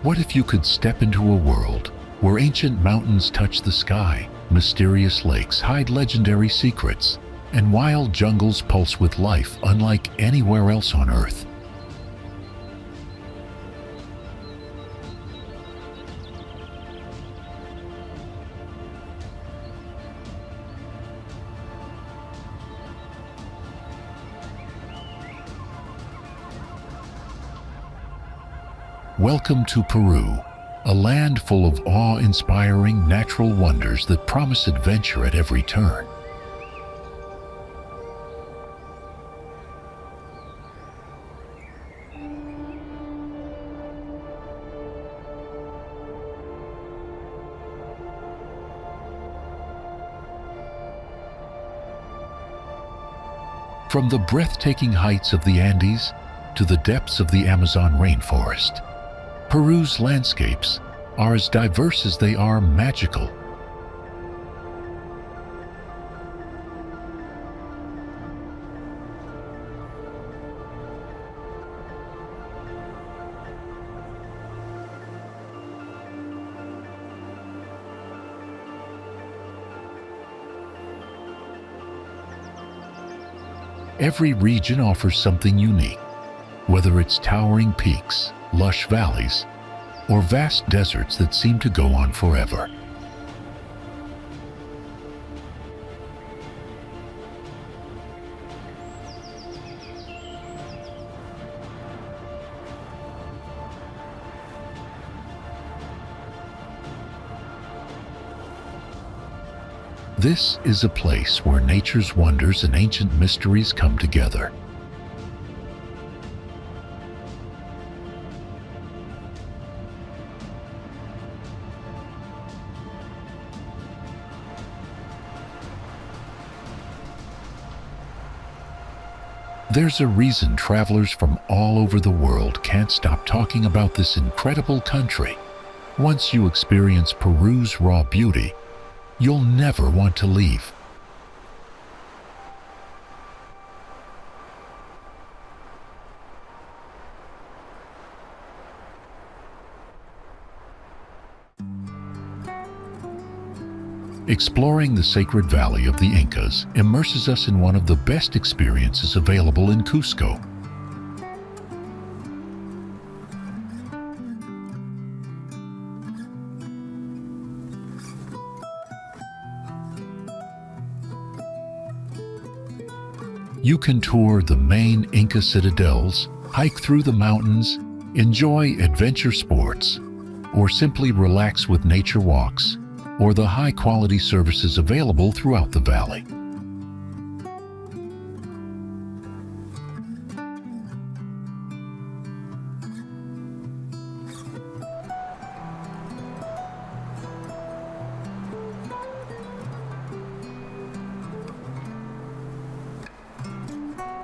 What if you could step into a world where ancient mountains touch the sky, mysterious lakes hide legendary secrets, and wild jungles pulse with life unlike anywhere else on Earth? Welcome to Peru, a land full of awe-inspiring natural wonders that promise adventure at every turn. From the breathtaking heights of the Andes to the depths of the Amazon rainforest, Peru's landscapes are as diverse as they are magical. Every region offers something unique, whether it's towering peaks, lush valleys, or vast deserts that seem to go on forever. This is a place where nature's wonders and ancient mysteries come together. There's a reason travelers from all over the world can't stop talking about this incredible country. Once you experience Peru's raw beauty, you'll never want to leave. Exploring the sacred valley of the Incas immerses us in one of the best experiences available in Cuzco. You can tour the main Inca citadels, hike through the mountains, enjoy adventure sports, or simply relax with nature walks or the high-quality services available throughout the valley.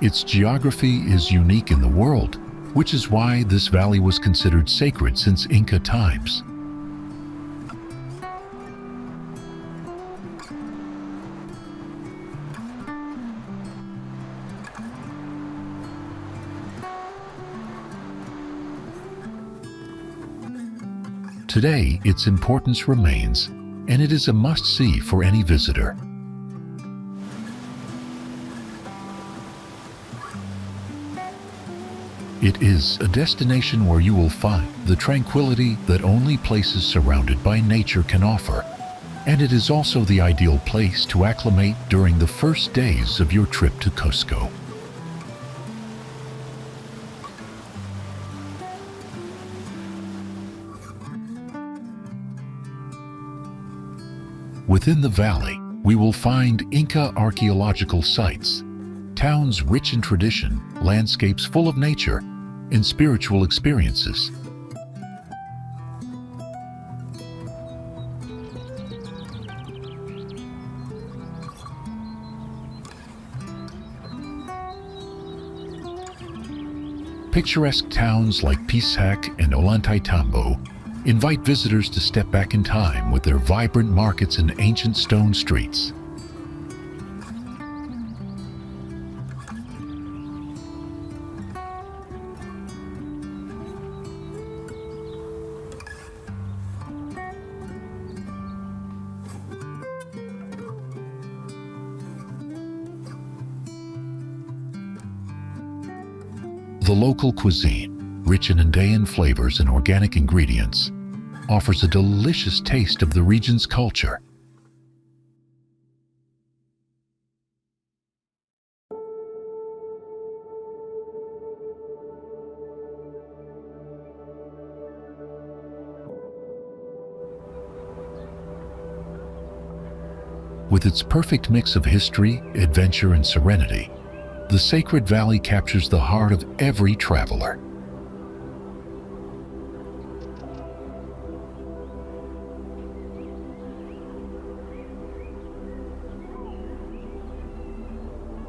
Its geography is unique in the world, which is why this valley was considered sacred since Inca times. Today, its importance remains, and it is a must-see for any visitor. It is a destination where you will find the tranquility that only places surrounded by nature can offer, and it is also the ideal place to acclimate during the first days of your trip to Cuzco. Within the valley, we will find Inca archaeological sites, towns rich in tradition, landscapes full of nature, and spiritual experiences. Picturesque towns like Pisac and Ollantaytambo invite visitors to step back in time with their vibrant markets and ancient stone streets. The local cuisine, rich in Andean flavors and organic ingredients, offers a delicious taste of the region's culture. With its perfect mix of history, adventure, and serenity, the Sacred Valley captures the heart of every traveler.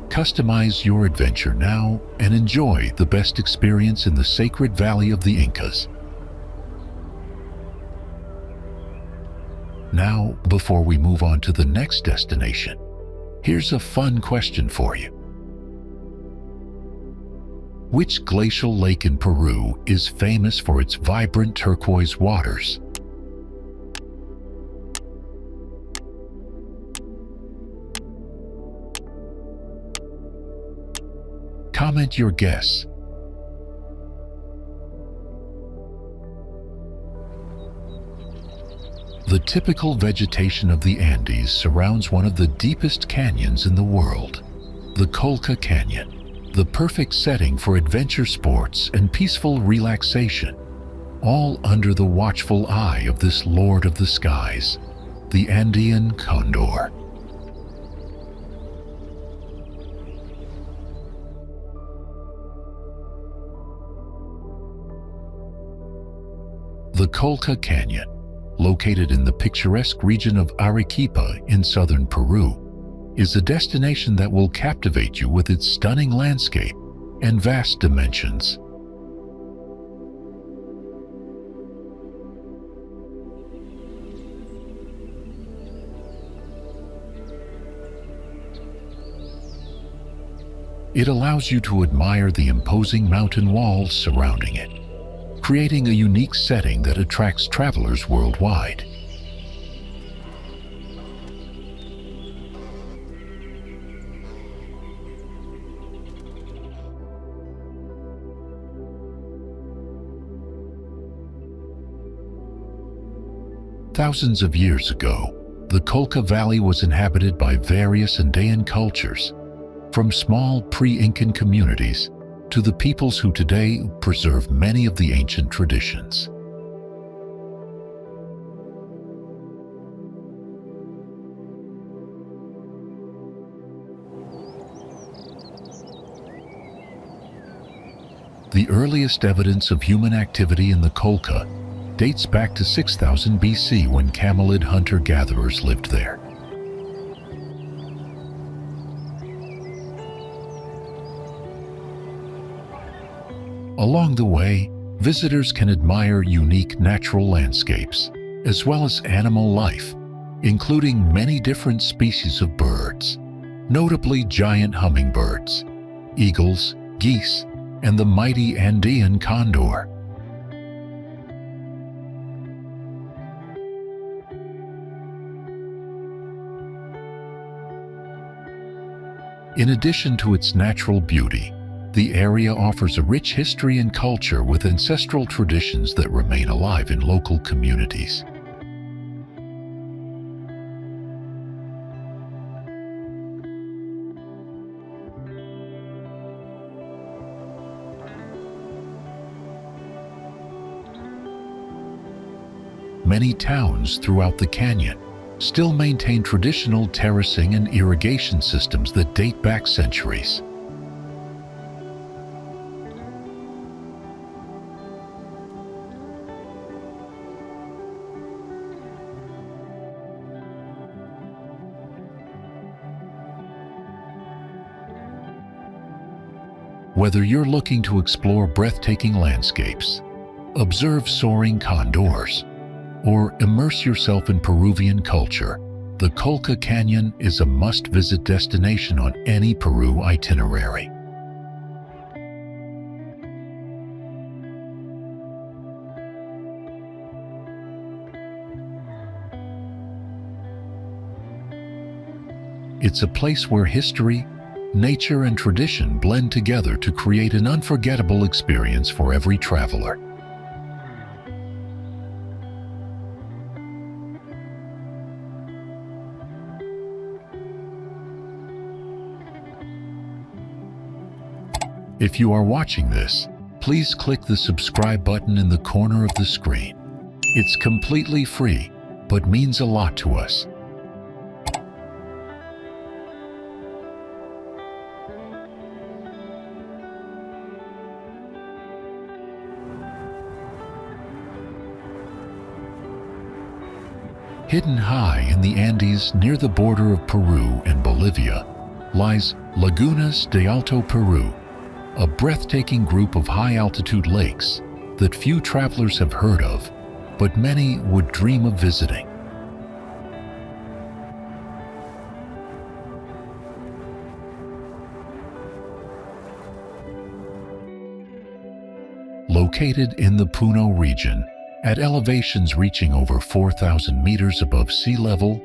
Customize your adventure now and enjoy the best experience in the Sacred Valley of the Incas. Now, before we move on to the next destination, here's a fun question for you. Which glacial lake in Peru is famous for its vibrant turquoise waters? Comment your guess. The typical vegetation of the Andes surrounds one of the deepest canyons in the world, the Colca Canyon, the perfect setting for adventure sports and peaceful relaxation, all under the watchful eye of this lord of the skies, the Andean condor. The Colca Canyon, located in the picturesque region of Arequipa in southern Peru, is a destination that will captivate you with its stunning landscape and vast dimensions. It allows you to admire the imposing mountain walls surrounding it, creating a unique setting that attracts travelers worldwide. Thousands of years ago, the Colca Valley was inhabited by various Andean cultures, from small pre-Incan communities to the peoples who today preserve many of the ancient traditions. The earliest evidence of human activity in the Colca dates back to 6000 BC when camelid hunter-gatherers lived there. Along the way, visitors can admire unique natural landscapes, as well as animal life, including many different species of birds, notably giant hummingbirds, eagles, geese, and the mighty Andean condor. In addition to its natural beauty, the area offers a rich history and culture with ancestral traditions that remain alive in local communities. Many towns throughout the canyon still maintain traditional terracing and irrigation systems that date back centuries. Whether you're looking to explore breathtaking landscapes, observe soaring condors, or immerse yourself in Peruvian culture, the Colca Canyon is a must-visit destination on any Peru itinerary. It's a place where history, nature and tradition blend together to create an unforgettable experience for every traveler. If you are watching this, please click the subscribe button in the corner of the screen. It's completely free, but means a lot to us. Hidden high in the Andes near the border of Peru and Bolivia lies Lagunas de Alto, Peru, a breathtaking group of high-altitude lakes that few travelers have heard of, but many would dream of visiting. Located in the Puno region, at elevations reaching over 4,000 meters above sea level,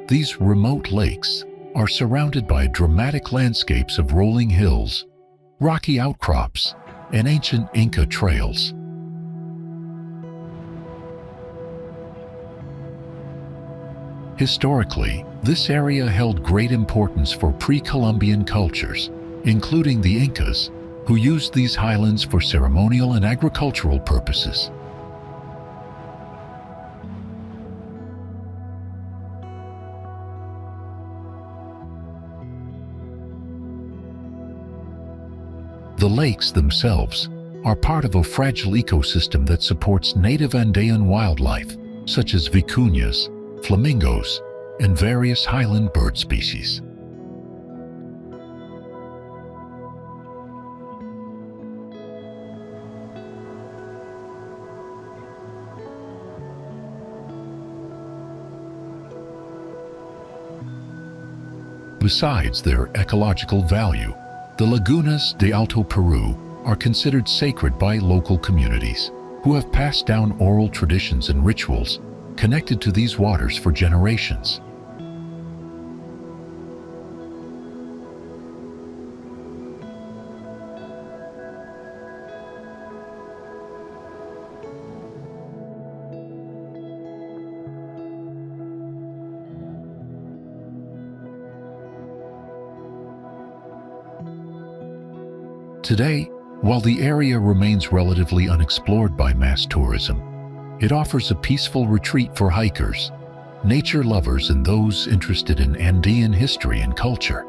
these remote lakes are surrounded by dramatic landscapes of rolling hills, rocky outcrops, and ancient Inca trails. Historically, this area held great importance for pre-Columbian cultures, including the Incas, who used these highlands for ceremonial and agricultural purposes. The lakes themselves are part of a fragile ecosystem that supports native Andean wildlife, such as vicuñas, flamingos, and various highland bird species. Besides their ecological value, the Lagunas de Alto, Peru are considered sacred by local communities, who have passed down oral traditions and rituals connected to these waters for generations. Today, while the area remains relatively unexplored by mass tourism, it offers a peaceful retreat for hikers, nature lovers, and those interested in Andean history and culture.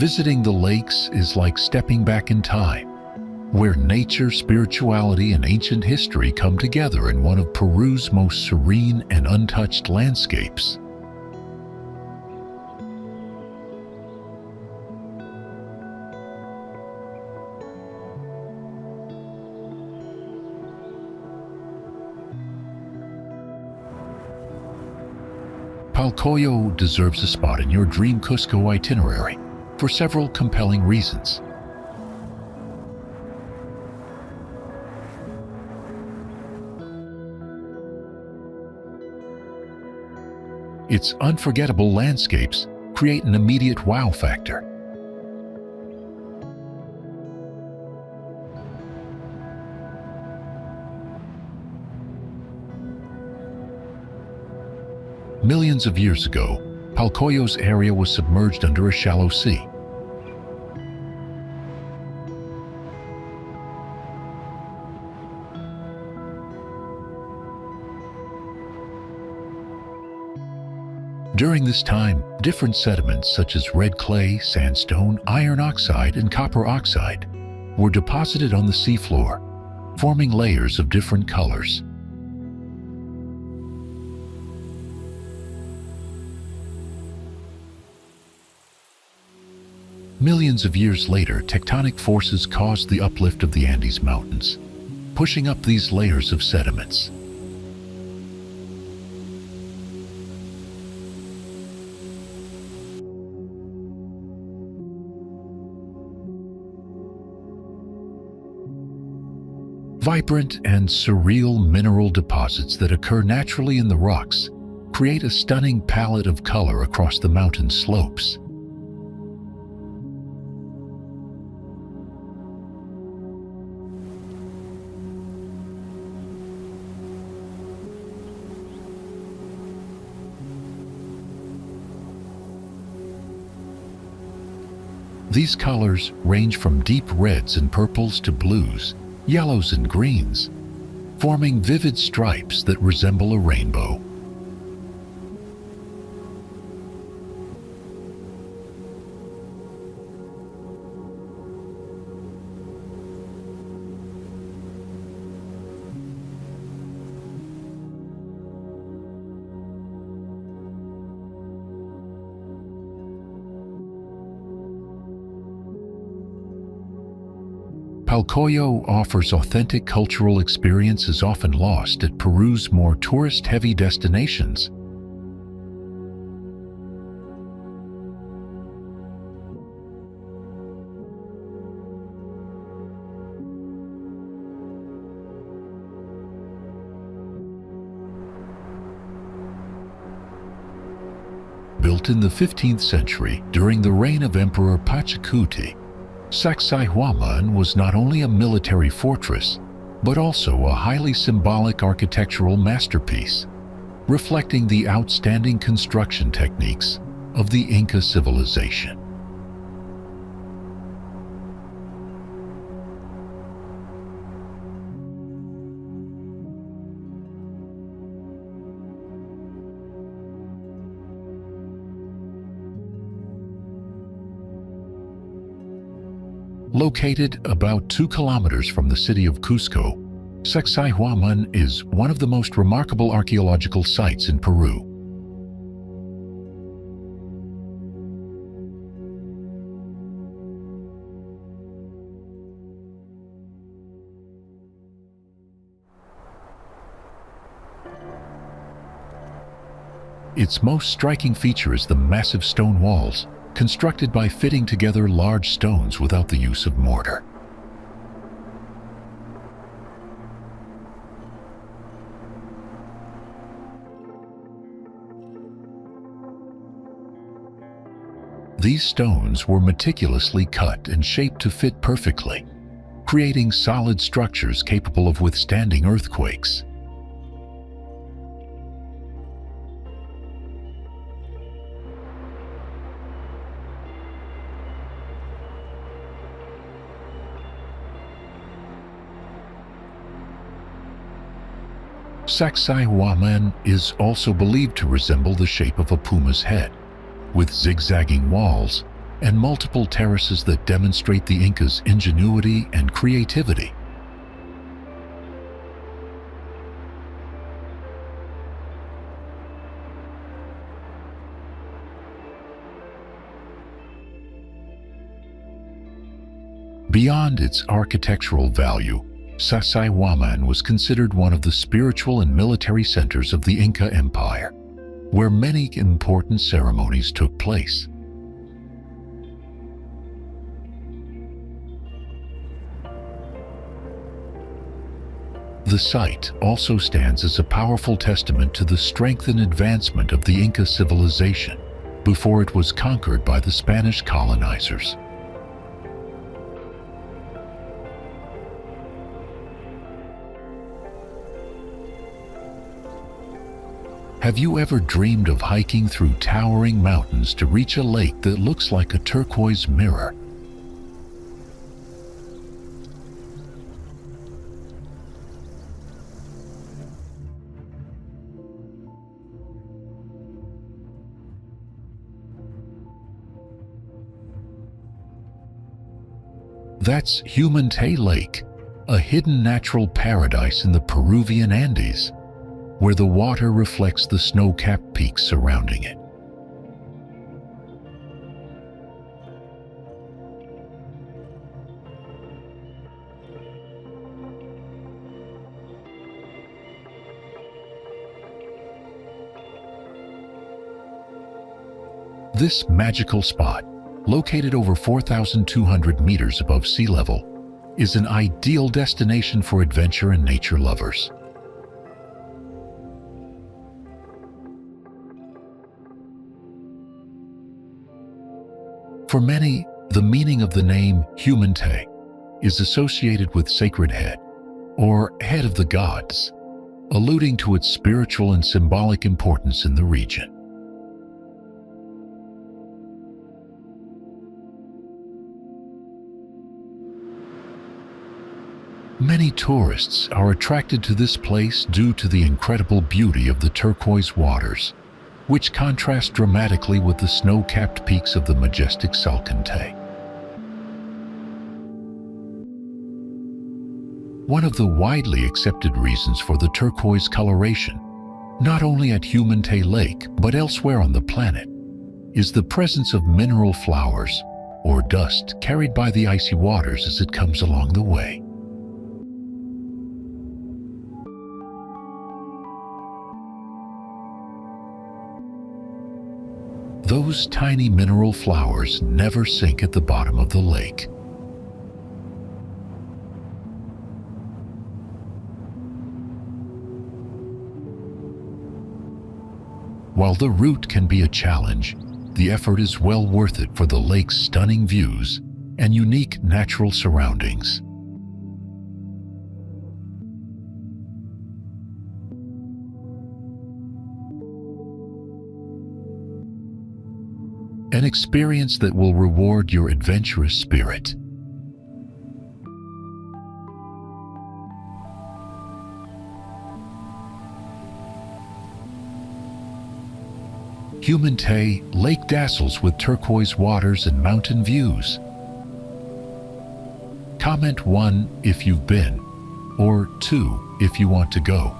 Visiting the lakes is like stepping back in time, where nature, spirituality, and ancient history come together in one of Peru's most serene and untouched landscapes. Palcoyo deserves a spot in your dream Cusco itinerary for several compelling reasons. Its unforgettable landscapes create an immediate wow factor. Millions of years ago, Palcoyo's area was submerged under a shallow sea. During this time, different sediments such as red clay, sandstone, iron oxide, and copper oxide were deposited on the seafloor, forming layers of different colors. Millions of years later, tectonic forces caused the uplift of the Andes Mountains, pushing up these layers of sediments. Vibrant and surreal mineral deposits that occur naturally in the rocks create a stunning palette of color across the mountain slopes. These colors range from deep reds and purples to blues, yellows and greens, forming vivid stripes that resemble a rainbow. Palcoyo offers authentic cultural experiences often lost at Peru's more tourist-heavy destinations. Built in the 15th century during the reign of Emperor Pachacuti, Sacsayhuaman was not only a military fortress, but also a highly symbolic architectural masterpiece, reflecting the outstanding construction techniques of the Inca civilization. Located about 2 kilometers from the city of Cuzco, Sacsayhuaman is one of the most remarkable archaeological sites in Peru. Its most striking feature is the massive stone walls, constructed by fitting together large stones without the use of mortar. These stones were meticulously cut and shaped to fit perfectly, creating solid structures capable of withstanding earthquakes. Sacsayhuaman is also believed to resemble the shape of a puma's head, with zigzagging walls and multiple terraces that demonstrate the Incas' ingenuity and creativity. Beyond its architectural value, Sacsayhuaman was considered one of the spiritual and military centers of the Inca Empire, where many important ceremonies took place. The site also stands as a powerful testament to the strength and advancement of the Inca civilization before it was conquered by the Spanish colonizers. Have you ever dreamed of hiking through towering mountains to reach a lake that looks like a turquoise mirror? That's Humantay Lake, a hidden natural paradise in the Peruvian Andes, where the water reflects the snow-capped peaks surrounding it. This magical spot, located over 4,200 meters above sea level, is an ideal destination for adventure and nature lovers. For many, the meaning of the name Humantay is associated with sacred head, or head of the gods, alluding to its spiritual and symbolic importance in the region. Many tourists are attracted to this place due to the incredible beauty of the turquoise waters, which contrast dramatically with the snow-capped peaks of the majestic Salcantay. One of the widely accepted reasons for the turquoise coloration, not only at Humantay Lake but elsewhere on the planet, is the presence of mineral flowers or dust carried by the icy waters as it comes along the way. Those tiny mineral flowers never sink at the bottom of the lake. While the route can be a challenge, the effort is well worth it for the lake's stunning views and unique natural surroundings. An experience that will reward your adventurous spirit. Humantay Lake dazzles with turquoise waters and mountain views. Comment 1 if you've been, or 2 if you want to go.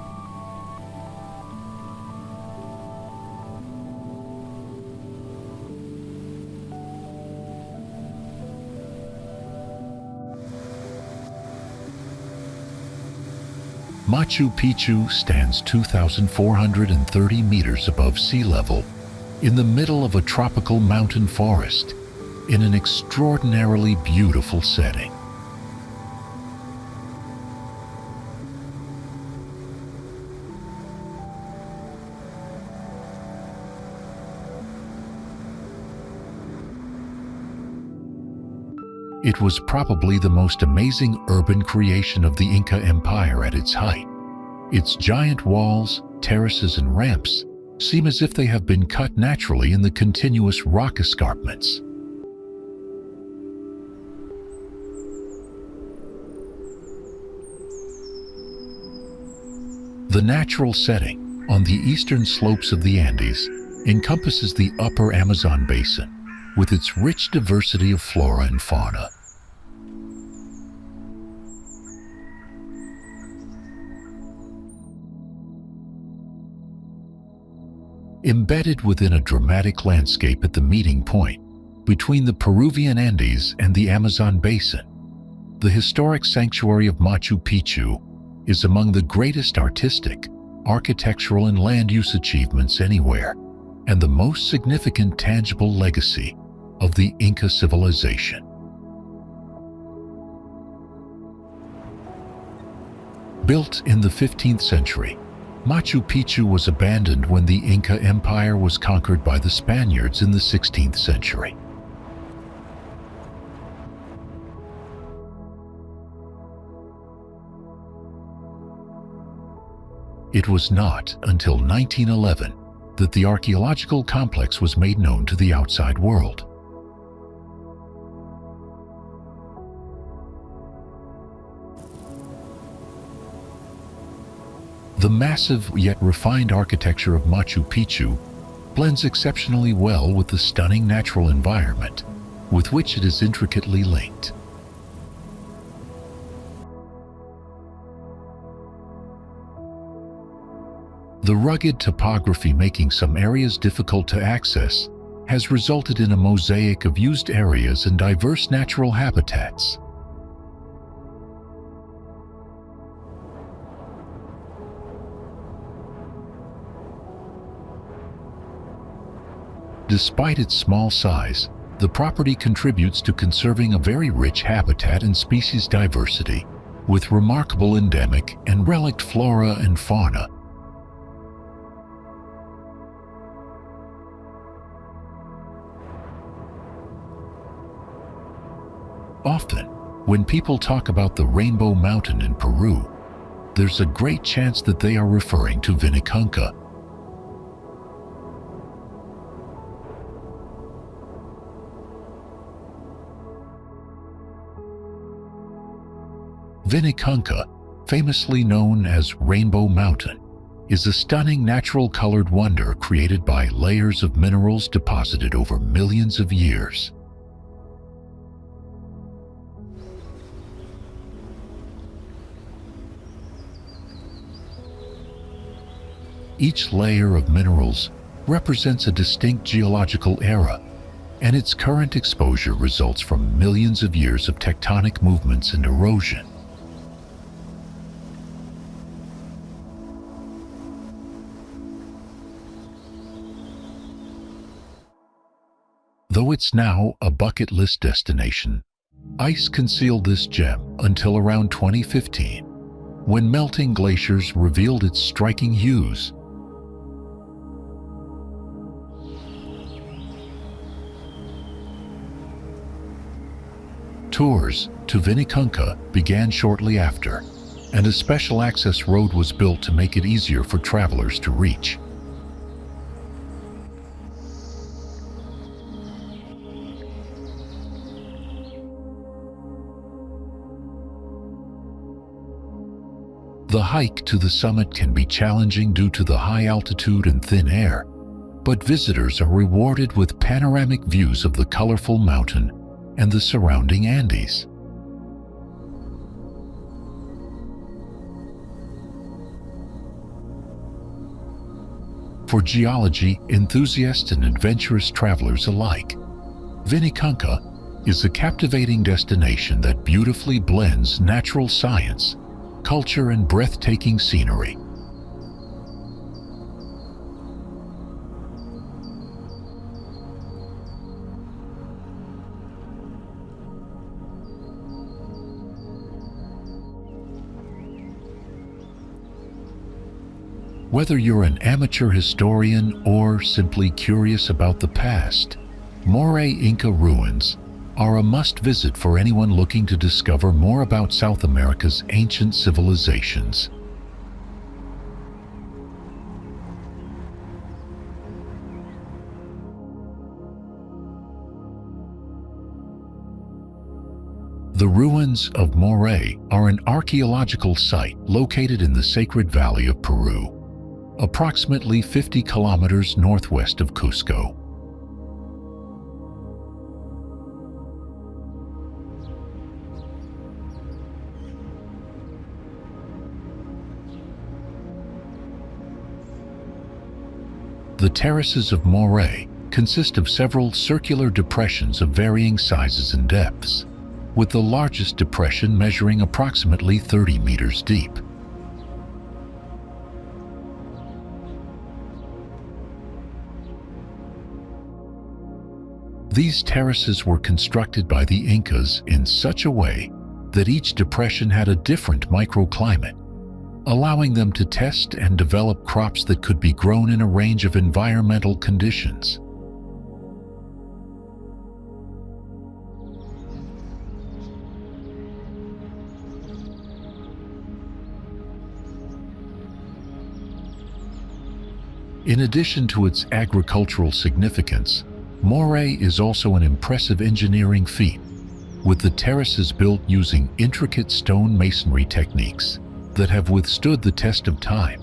Machu Picchu stands 2,430 meters above sea level in the middle of a tropical mountain forest in an extraordinarily beautiful setting. It was probably the most amazing urban creation of the Inca Empire at its height. Its giant walls, terraces, and ramps seem as if they have been cut naturally in the continuous rock escarpments. The natural setting on the eastern slopes of the Andes encompasses the upper Amazon basin with its rich diversity of flora and fauna. Embedded within a dramatic landscape at the meeting point between the Peruvian Andes and the Amazon basin, the historic sanctuary of Machu Picchu is among the greatest artistic, architectural, and land use achievements anywhere, and the most significant tangible legacy of the Inca civilization. Built in the 15th century, Machu Picchu was abandoned when the Inca Empire was conquered by the Spaniards in the 16th century. It was not until 1911 that the archaeological complex was made known to the outside world. The massive yet refined architecture of Machu Picchu blends exceptionally well with the stunning natural environment with which it is intricately linked. The rugged topography making some areas difficult to access has resulted in a mosaic of used areas and diverse natural habitats. Despite its small size, The property contributes to conserving a very rich habitat and species diversity, with remarkable endemic and relict flora and fauna. Often, when people talk about the Rainbow Mountain in Peru, there's a great chance that they are referring to Vinicunca. Vinicunca, famously known as Rainbow Mountain, is a stunning natural colored wonder created by layers of minerals deposited over millions of years. Each layer of minerals represents a distinct geological era, and its current exposure results from millions of years of tectonic movements and erosion. Though it's now a bucket list destination, ice concealed this gem until around 2015, when melting glaciers revealed its striking hues. Tours to Vinicunca began shortly after, and a special access road was built to make it easier for travelers to reach. The hike to the summit can be challenging due to the high altitude and thin air, but visitors are rewarded with panoramic views of the colorful mountain and the surrounding Andes. For geology enthusiasts and adventurous travelers alike, Vinicunca is a captivating destination that beautifully blends natural science, culture, and breathtaking scenery. Whether you're an amateur historian or simply curious about the past, Moray Inca ruins are a must-visit for anyone looking to discover more about South America's ancient civilizations. The ruins of Moray are an archaeological site located in the Sacred Valley of Peru, approximately 50 kilometers northwest of Cuzco. The terraces of Moray consist of several circular depressions of varying sizes and depths, with the largest depression measuring approximately 30 meters deep. These terraces were constructed by the Incas in such a way that each depression had a different microclimate, allowing them to test and develop crops that could be grown in a range of environmental conditions. In addition to its agricultural significance, Moray is also an impressive engineering feat, with the terraces built using intricate stone masonry techniques that have withstood the test of time.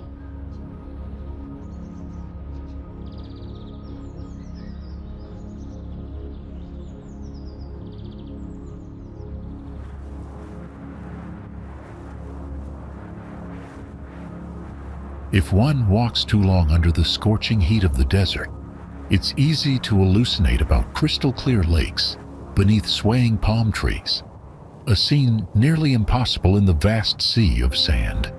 If one walks too long under the scorching heat of the desert, it's easy to hallucinate about crystal-clear lakes beneath swaying palm trees, a scene nearly impossible in the vast sea of sand.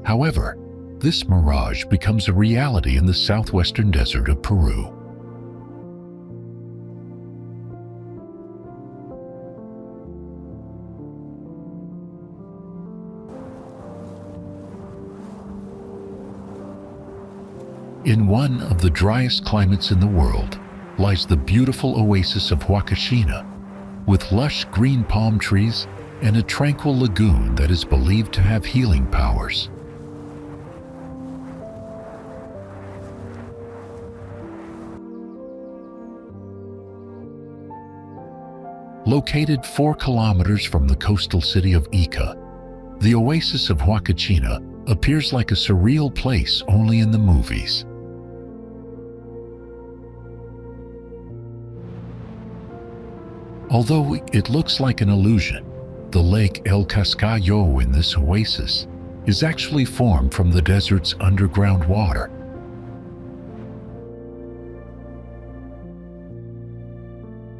However, this mirage becomes a reality in the southwestern desert of Peru. In one of the driest climates in the world lies the beautiful oasis of Huacachina, with lush green palm trees and a tranquil lagoon that is believed to have healing powers. Located 4 kilometers from the coastal city of Ica, the oasis of Huacachina appears like a surreal place only in the movies. Although it looks like an illusion, the lake El Cascayo in this oasis is actually formed from the desert's underground water.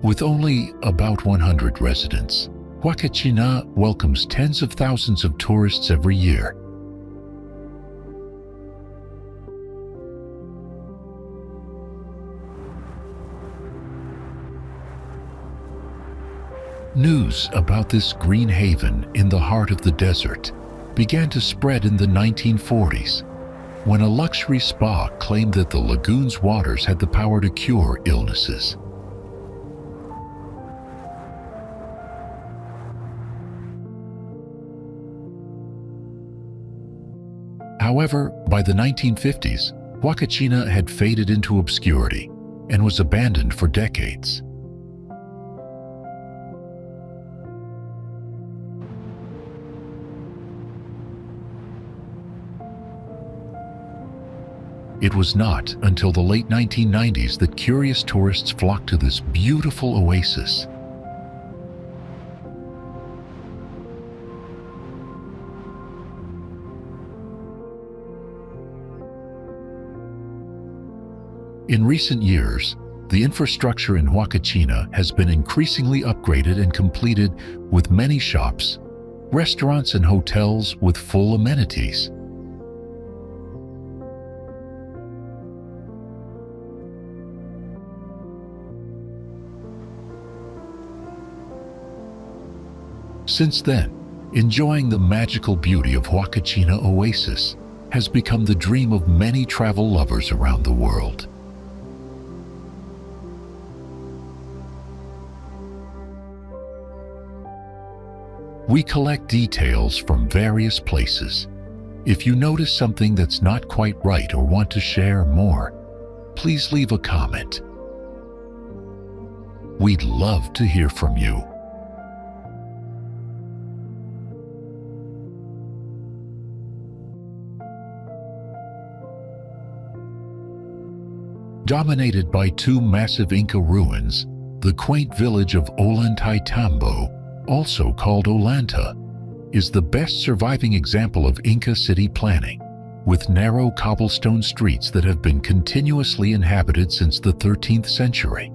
With only about 100 residents, Huacachina welcomes tens of thousands of tourists every year. News about this green haven in the heart of the desert began to spread in the 1940s, when a luxury spa claimed that the lagoon's waters had the power to cure illnesses. However, by the 1950s, Huacachina had faded into obscurity and was abandoned for decades. It was not until the late 1990s that curious tourists flocked to this beautiful oasis. In recent years, the infrastructure in Huacachina has been increasingly upgraded and completed, with many shops, restaurants, and hotels with full amenities. Since then, enjoying the magical beauty of Huacachina Oasis has become the dream of many travel lovers around the world. We collect details from various places. If you notice something that's not quite right or want to share more, please leave a comment. We'd love to hear from you. Dominated by 2 massive Inca ruins, the quaint village of Ollantaytambo, also called Ollanta, is the best surviving example of Inca city planning, with narrow cobblestone streets that have been continuously inhabited since the 13th century.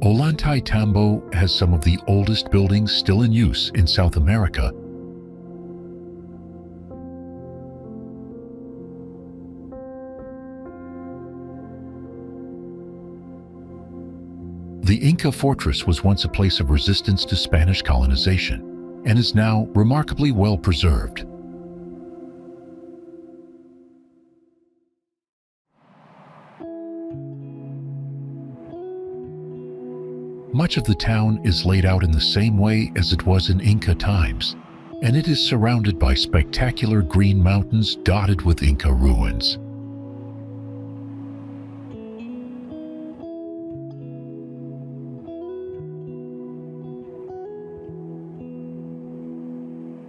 Ollantaytambo has some of the oldest buildings still in use in South America. The Inca fortress was once a place of resistance to Spanish colonization and is now remarkably well preserved. Much of the town is laid out in the same way as it was in Inca times, and it is surrounded by spectacular green mountains dotted with Inca ruins.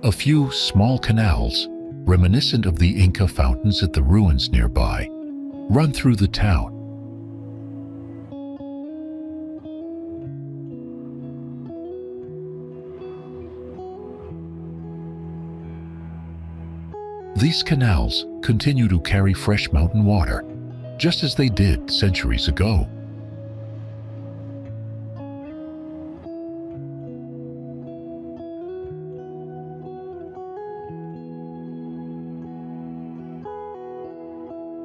A few small canals, reminiscent of the Inca fountains at the ruins nearby, run through the town. These canals continue to carry fresh mountain water, just as they did centuries ago.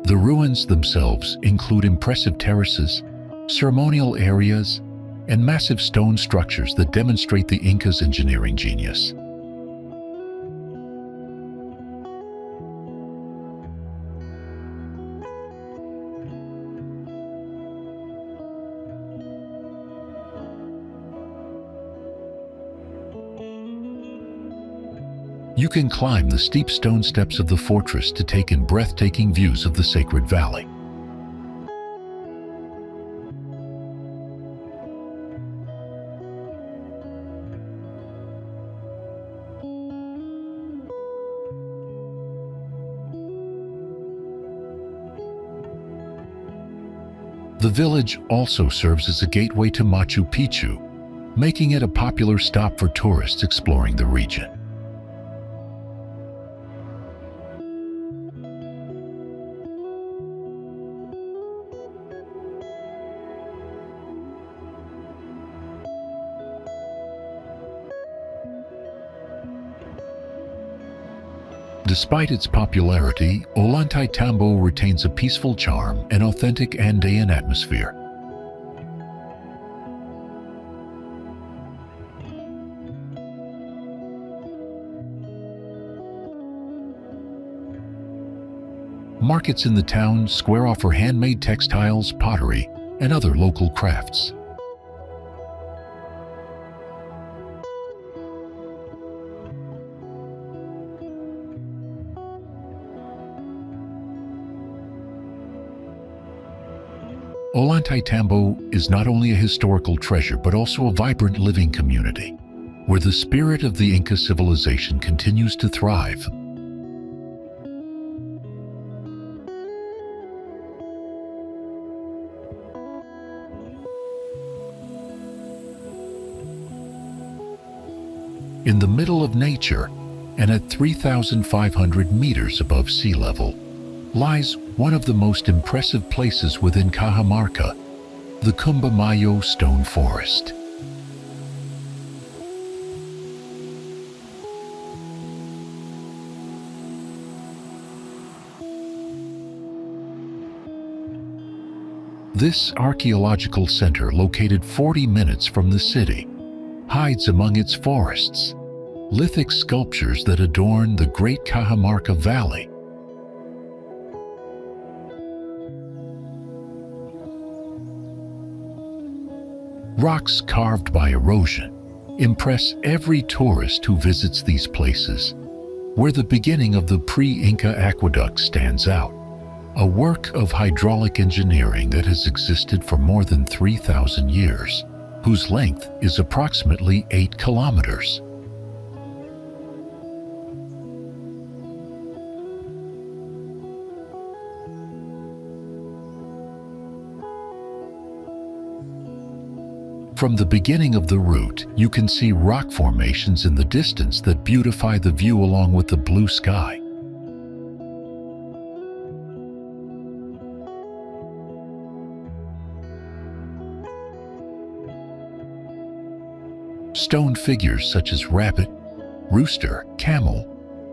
The ruins themselves include impressive terraces, ceremonial areas, and massive stone structures that demonstrate the Incas' engineering genius. You can climb the steep stone steps of the fortress to take in breathtaking views of the sacred valley. The village also serves as a gateway to Machu Picchu, making it a popular stop for tourists exploring the region. Despite its popularity, Ollantaytambo retains a peaceful charm and authentic Andean atmosphere. Markets in the town square offer handmade textiles, pottery, and other local crafts. Ollantaytambo is not only a historical treasure but also a vibrant living community, where the spirit of the Inca civilization continues to thrive. In the middle of nature, and at 3,500 meters above sea level, lies one of the most impressive places within Cajamarca, the Cumbemayo stone forest. This archaeological center, located 40 minutes from the city, hides among its forests lithic sculptures that adorn the Great Cajamarca Valley. Rocks carved by erosion impress every tourist who visits these places, where the beginning of the pre-Inca aqueduct stands out, a work of hydraulic engineering that has existed for more than 3,000 years, whose length is approximately 8 kilometers. From the beginning of the route, you can see rock formations in the distance that beautify the view along with the blue sky. Stone figures such as rabbit, rooster, camel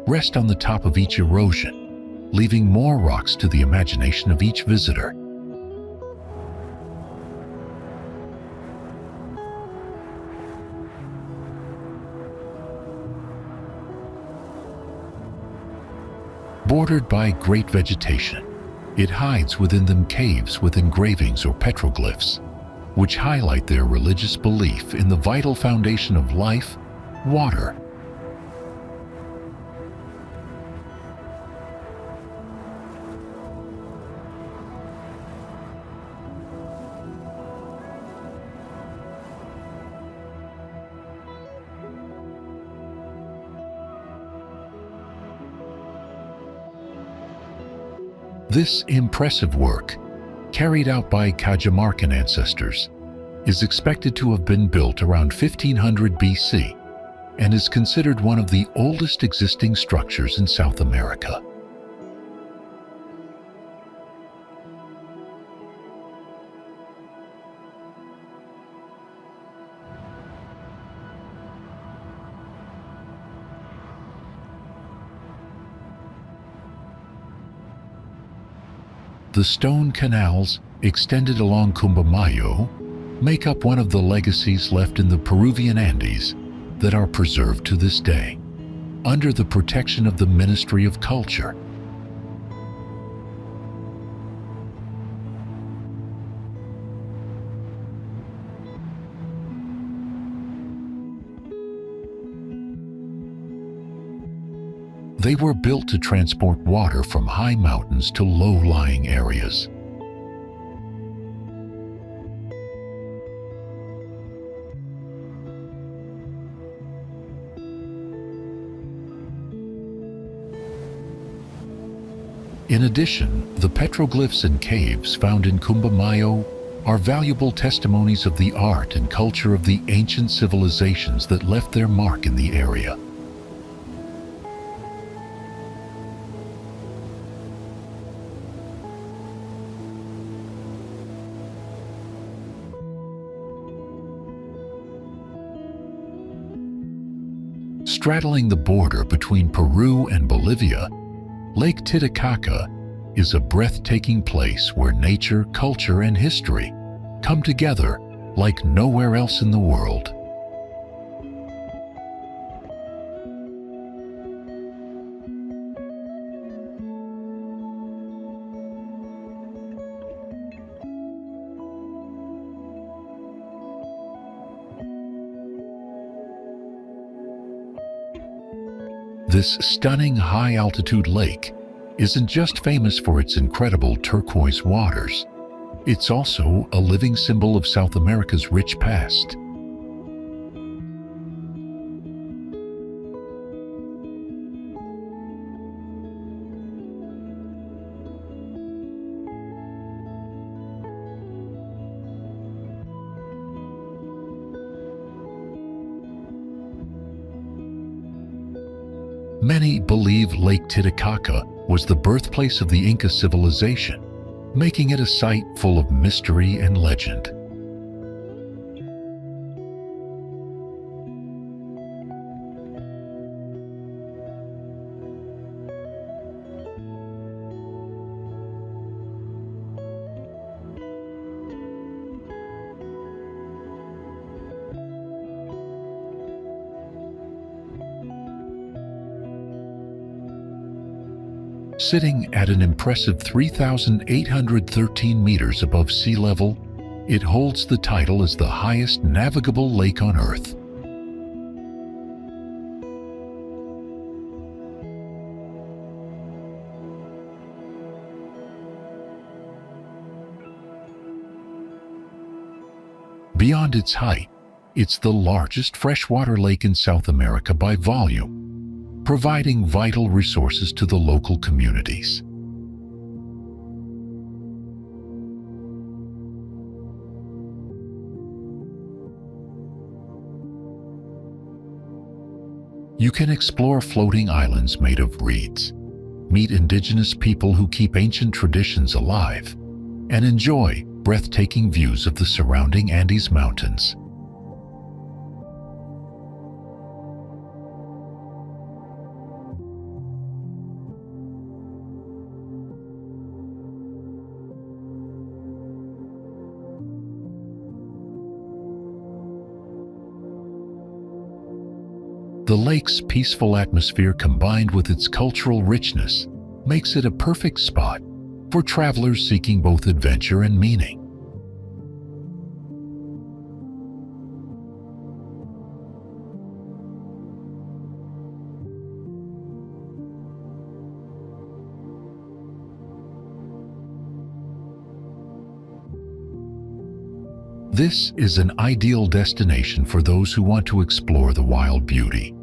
rest on the top of each erosion, leaving more rocks to the imagination of each visitor. Bordered by great vegetation, it hides within them caves with engravings or petroglyphs, which highlight their religious belief in the vital foundation of life, water. This impressive work, carried out by Cajamarcan ancestors, is expected to have been built around 1500 BC and is considered one of the oldest existing structures in South America. The stone canals, extended along Cumbemayo, make up one of the legacies left in the Peruvian Andes that are preserved to this day, under the protection of the Ministry of Culture. They were built to transport water from high mountains to low-lying areas. In addition, the petroglyphs and caves found in Cumbemayo are valuable testimonies of the art and culture of the ancient civilizations that left their mark in the area. Straddling the border between Peru and Bolivia, Lake Titicaca is a breathtaking place where nature, culture, and history come together like nowhere else in the world. This stunning high-altitude lake isn't just famous for its incredible turquoise waters. It's also a living symbol of South America's rich past. Many believe Lake Titicaca was the birthplace of the Inca civilization, making it a site full of mystery and legend. Sitting at an impressive 3,813 meters above sea level, it holds the title as the highest navigable lake on Earth. Beyond its height, it's the largest freshwater lake in South America by volume, providing vital resources to the local communities. You can explore floating islands made of reeds, meet indigenous people who keep ancient traditions alive, and enjoy breathtaking views of the surrounding Andes Mountains. The lake's peaceful atmosphere combined with its cultural richness makes it a perfect spot for travelers seeking both adventure and meaning. This is an ideal destination for those who want to explore the wild beauty,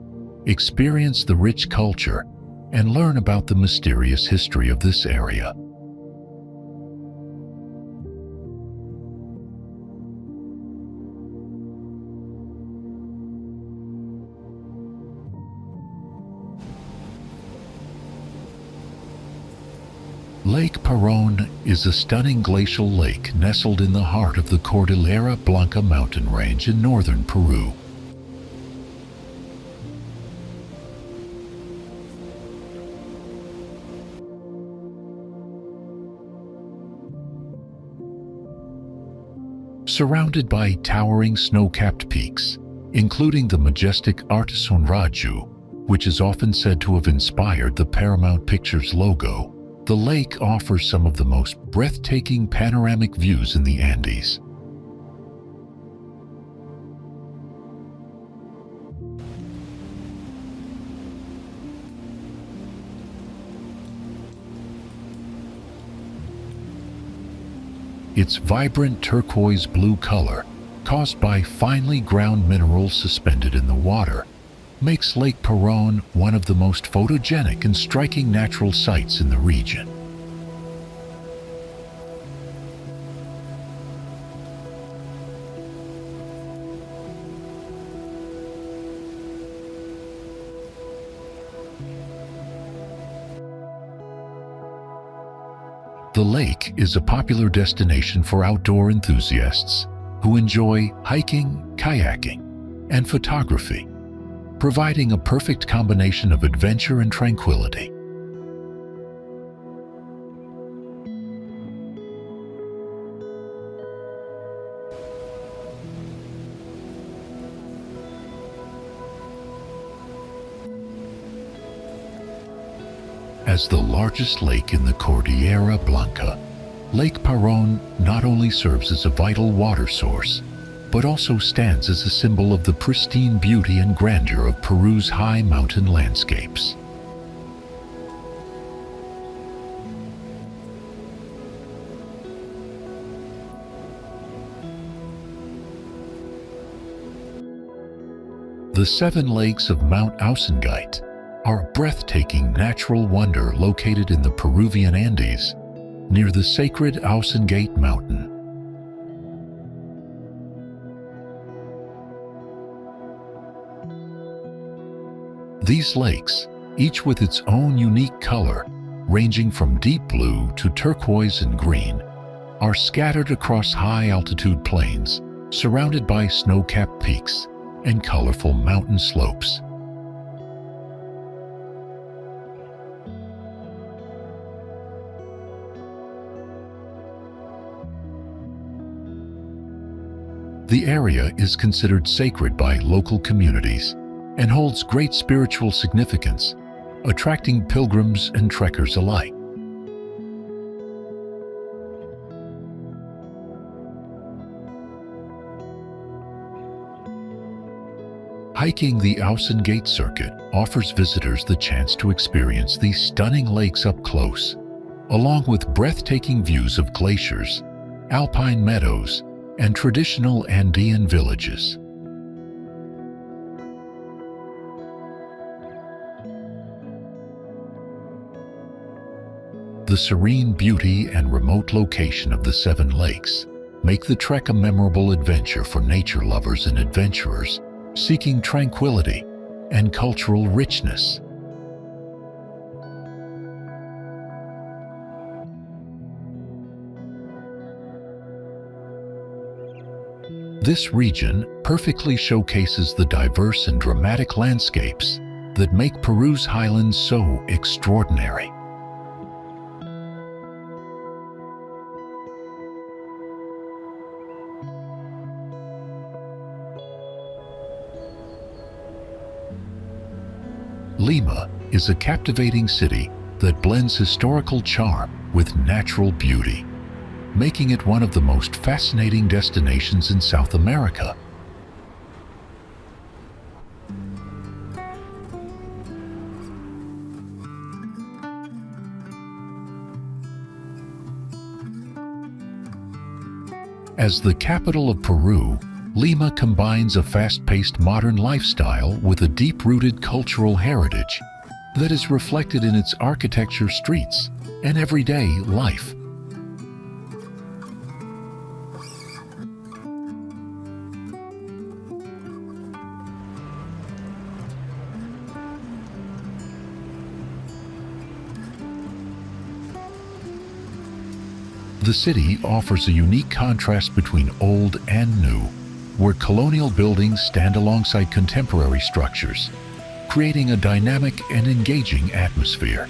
experience the rich culture, and learn about the mysterious history of this area. Lake Paron is a stunning glacial lake nestled in the heart of the Cordillera Blanca mountain range in northern Peru. surrounded by towering snow-capped peaks, including the majestic Artisan Raju, which is often said to have inspired the Paramount Pictures logo. The lake offers some of the most breathtaking panoramic views in the Andes. Its vibrant turquoise blue color, caused by finely ground minerals suspended in the water, makes Lake Paron one of the most photogenic and striking natural sights in the region. The lake is a popular destination for outdoor enthusiasts who enjoy hiking, kayaking, and photography, providing a perfect combination of adventure and tranquility. As the largest lake in the Cordillera Blanca, Lake Paron not only serves as a vital water source, but also stands as a symbol of the pristine beauty and grandeur of Peru's high mountain landscapes. The 7 lakes of Mount Ausangate are a breathtaking natural wonder located in the Peruvian Andes, near the sacred Ausangate Mountain. These lakes, each with its own unique color, ranging from deep blue to turquoise and green, are scattered across high-altitude plains, surrounded by snow-capped peaks and colorful mountain slopes. The area is considered sacred by local communities and holds great spiritual significance, attracting pilgrims and trekkers alike. Hiking the Ausangate Circuit offers visitors the chance to experience these stunning lakes up close, along with breathtaking views of glaciers, alpine meadows, and traditional Andean villages. The serene beauty and remote location of the 7 lakes make the trek a memorable adventure for nature lovers and adventurers seeking tranquility and cultural richness. This region perfectly showcases the diverse and dramatic landscapes that make Peru's highlands so extraordinary. Lima is a captivating city that blends historical charm with natural beauty, making it one of the most fascinating destinations in South America. As the capital of Peru, Lima combines a fast-paced modern lifestyle with a deep-rooted cultural heritage that is reflected in its architecture, streets, and everyday life. The city offers a unique contrast between old and new, where colonial buildings stand alongside contemporary structures, creating a dynamic and engaging atmosphere.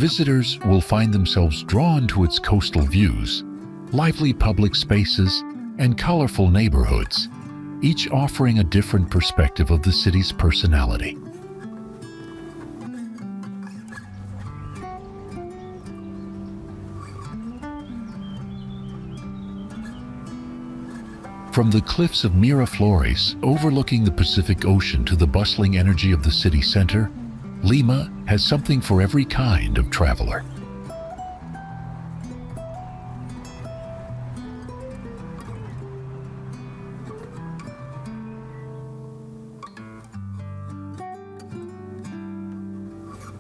Visitors will find themselves drawn to its coastal views, lively public spaces, and colorful neighborhoods, each offering a different perspective of the city's personality. From the cliffs of Miraflores overlooking the Pacific Ocean to the bustling energy of the city center, Lima has something for every kind of traveler.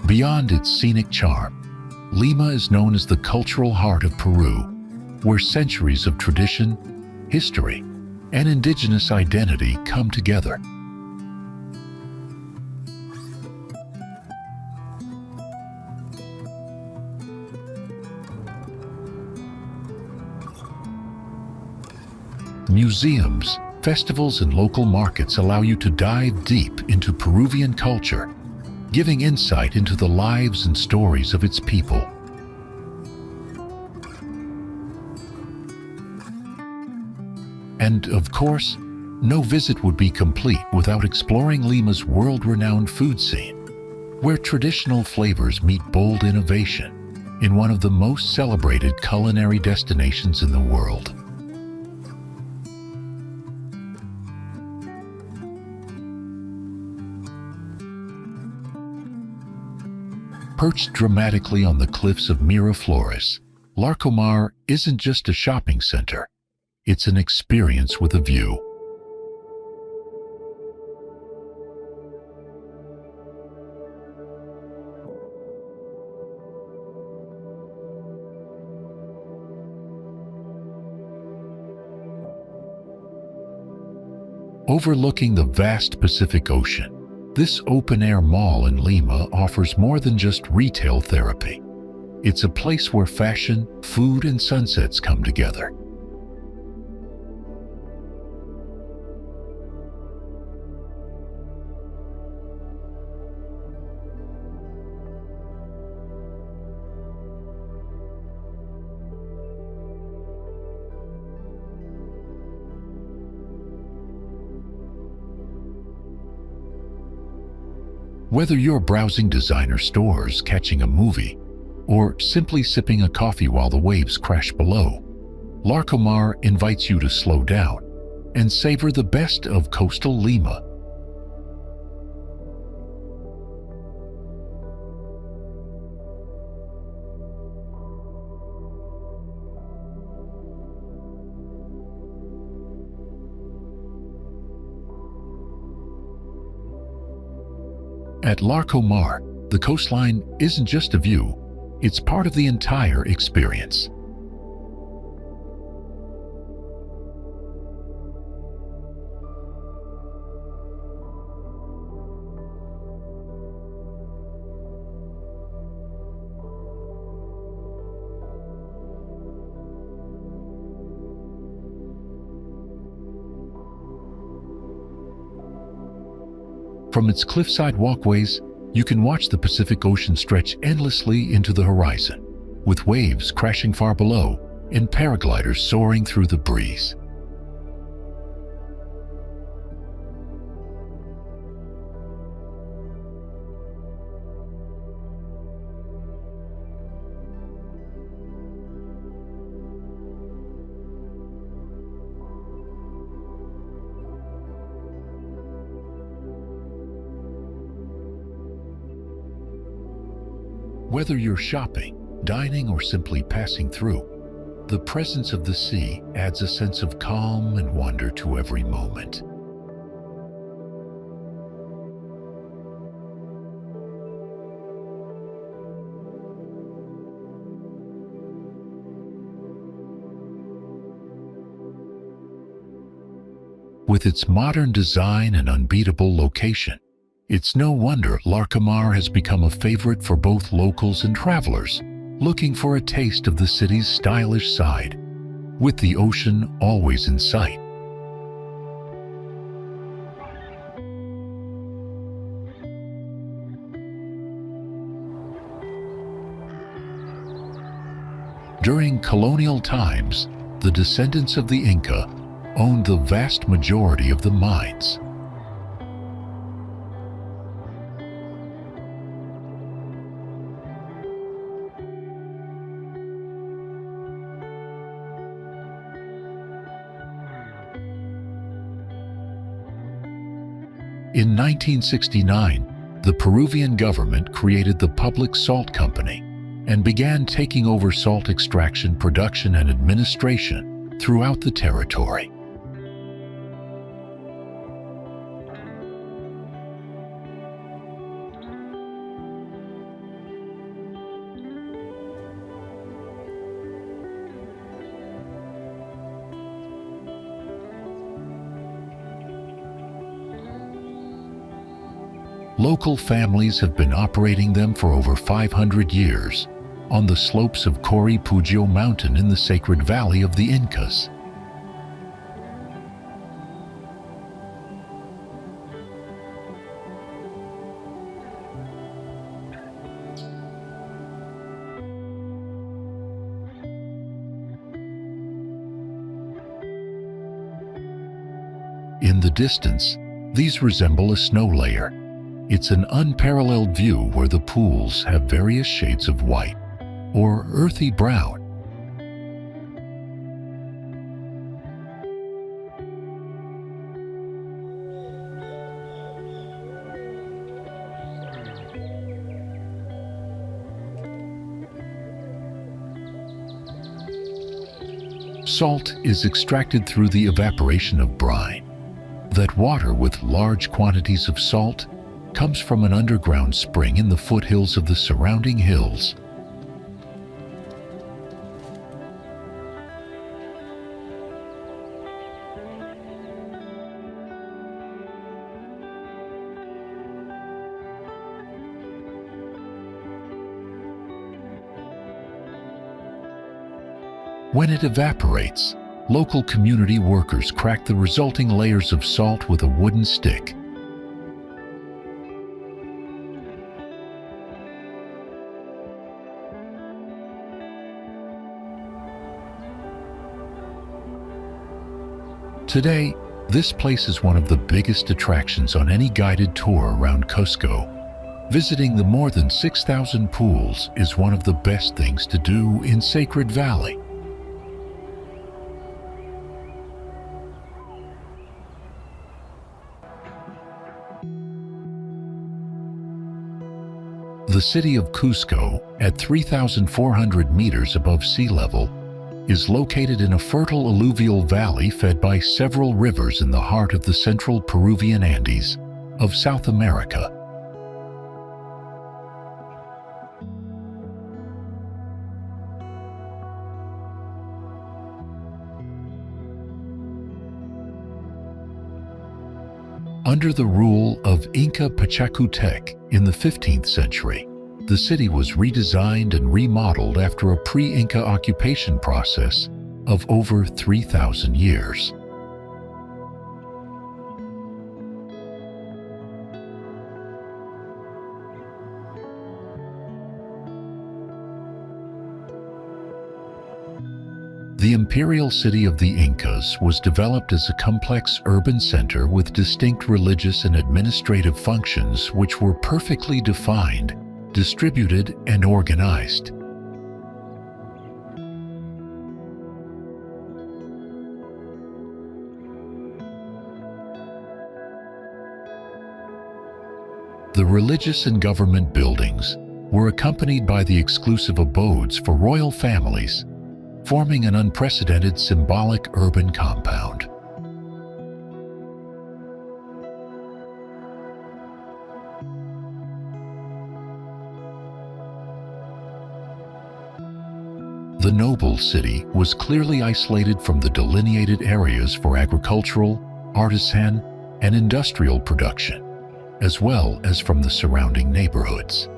Beyond its scenic charm, Lima is known as the cultural heart of Peru, where centuries of tradition, history, and indigenous identity come together. Museums, festivals, and local markets allow you to dive deep into Peruvian culture, giving insight into the lives and stories of its people. And, of course, no visit would be complete without exploring Lima's world-renowned food scene, where traditional flavors meet bold innovation in one of the most celebrated culinary destinations in the world. Perched dramatically on the cliffs of Miraflores, Larcomar isn't just a shopping center. It's an experience with a view. Overlooking the vast Pacific Ocean, this open-air mall in Lima offers more than just retail therapy. It's a place where fashion, food, and sunsets come together. Whether you're browsing designer stores, catching a movie, or simply sipping a coffee while the waves crash below, Larcomar invites you to slow down and savor the best of coastal Lima. At Larcomar, the coastline isn't just a view, it's part of the entire experience. From its cliffside walkways, you can watch the Pacific Ocean stretch endlessly into the horizon, with waves crashing far below and paragliders soaring through the breeze. Whether you're shopping, dining, or simply passing through, the presence of the sea adds a sense of calm and wonder to every moment. With its modern design and unbeatable location, it's no wonder Larcomar has become a favorite for both locals and travelers looking for a taste of the city's stylish side, with the ocean always in sight. During colonial times, the descendants of the Inca owned the vast majority of the mines. In 1969, the Peruvian government created the Public Salt Company and began taking over salt extraction, production, and administration throughout the territory. Local families have been operating them for over 500 years on the slopes of Pujo Mountain in the Sacred Valley of the Incas. In the distance, these resemble a snow layer. It's an unparalleled view where the pools have various shades of white or earthy brown. Salt is extracted through the evaporation of brine. That water with large quantities of salt comes from an underground spring in the foothills of the surrounding hills. When it evaporates, local community workers crack the resulting layers of salt with a wooden stick. Today, this place is one of the biggest attractions on any guided tour around Cuzco. Visiting the more than 6,000 pools is one of the best things to do in Sacred Valley. The city of Cuzco, at 3,400 meters above sea level, is located in a fertile alluvial valley fed by several rivers in the heart of the central Peruvian Andes of South America. Under the rule of Inca Pachacutec in the 15th century, the city was redesigned and remodeled after a pre-Inca occupation process of over 3,000 years. The imperial city of the Incas was developed as a complex urban center with distinct religious and administrative functions which were perfectly defined, distributed, and organized. The religious and government buildings were accompanied by the exclusive abodes for royal families, forming an unprecedented symbolic urban compound. The noble city was clearly isolated from the delineated areas for agricultural, artisan, and industrial production, as well as from the surrounding neighborhoods.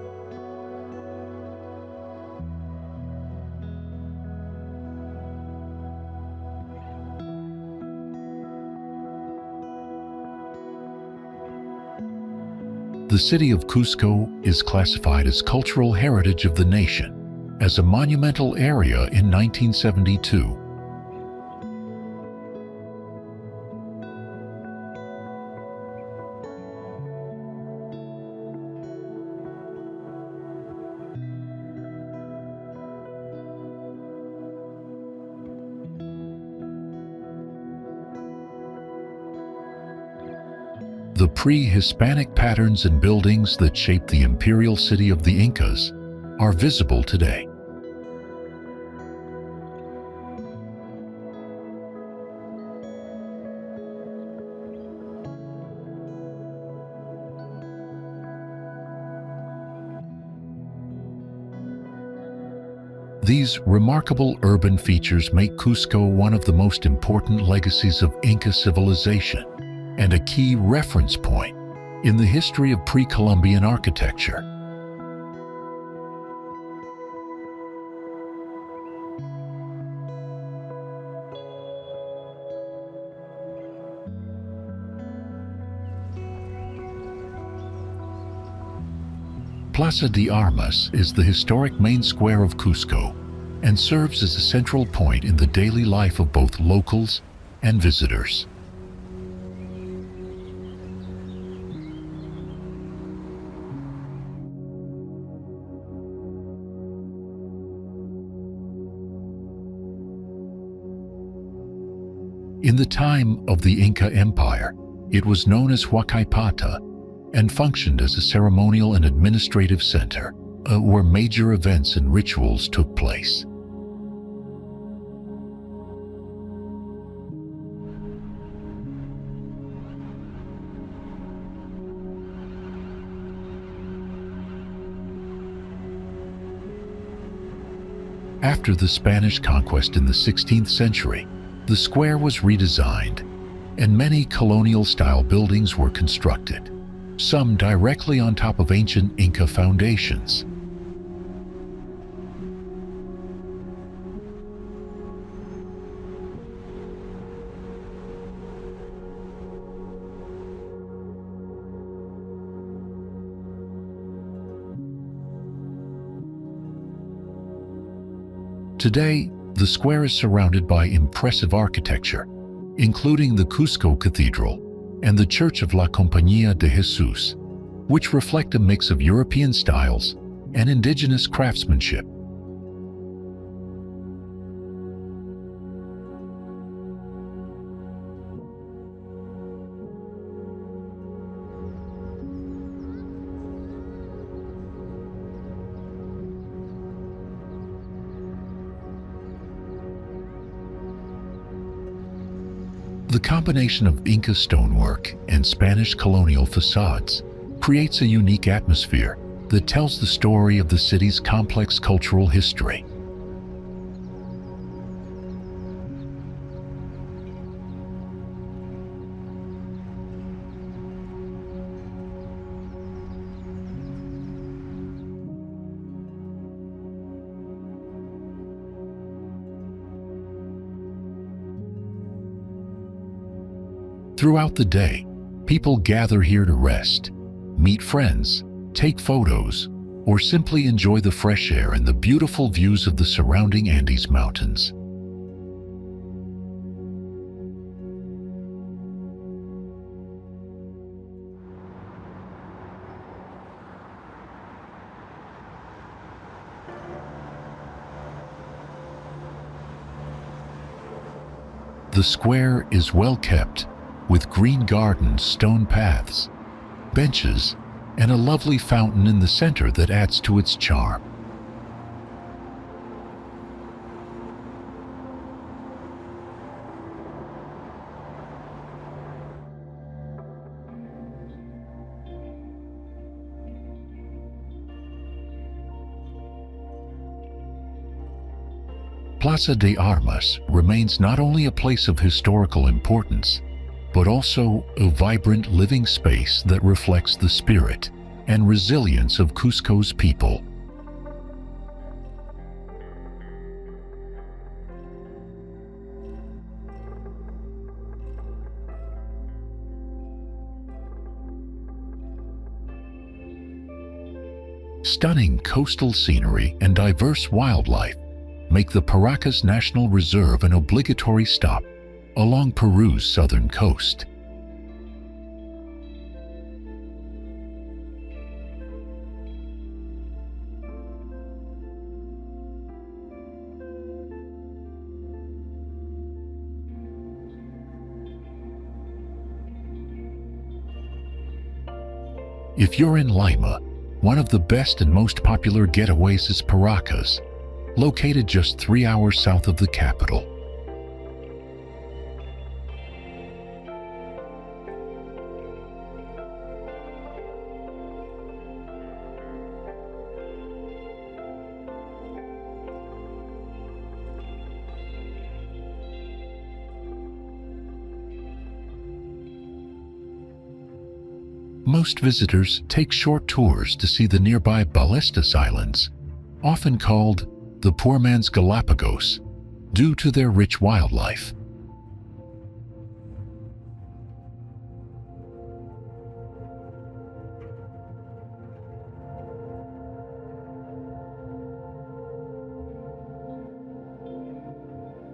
The city of Cuzco is classified as cultural heritage of the nation, as a monumental area in 1972. The pre-Hispanic patterns and buildings that shaped the imperial city of the Incas are visible today. These remarkable urban features make Cuzco one of the most important legacies of Inca civilization and a key reference point in the history of pre-Columbian architecture. Plaza de Armas is the historic main square of Cuzco and serves as a central point in the daily life of both locals and visitors. In the time of the Inca Empire, it was known as Huancaya and functioned as a ceremonial and administrative center where major events and rituals took place. After the Spanish conquest in the 16th century, the square was redesigned, and many colonial-style buildings were constructed, some directly on top of ancient Inca foundations. Today, the square is surrounded by impressive architecture, including the Cuzco Cathedral and the Church of La Compañía de Jesús, which reflect a mix of European styles and indigenous craftsmanship. The combination of Inca stonework and Spanish colonial facades creates a unique atmosphere that tells the story of the city's complex cultural history. Throughout the day, people gather here to rest, meet friends, take photos, or simply enjoy the fresh air and the beautiful views of the surrounding Andes Mountains. The square is well kept, with green gardens, stone paths, benches, and a lovely fountain in the center that adds to its charm. Plaza de Armas remains not only a place of historical importance, but also a vibrant living space that reflects the spirit and resilience of Cuzco's people. Stunning coastal scenery and diverse wildlife make the Paracas National Reserve an obligatory stop along Peru's southern coast. If you're in Lima, one of the best and most popular getaways is Paracas, located just 3 hours south of the capital. Most visitors take short tours to see the nearby Ballestas Islands, often called the poor man's Galapagos, due to their rich wildlife.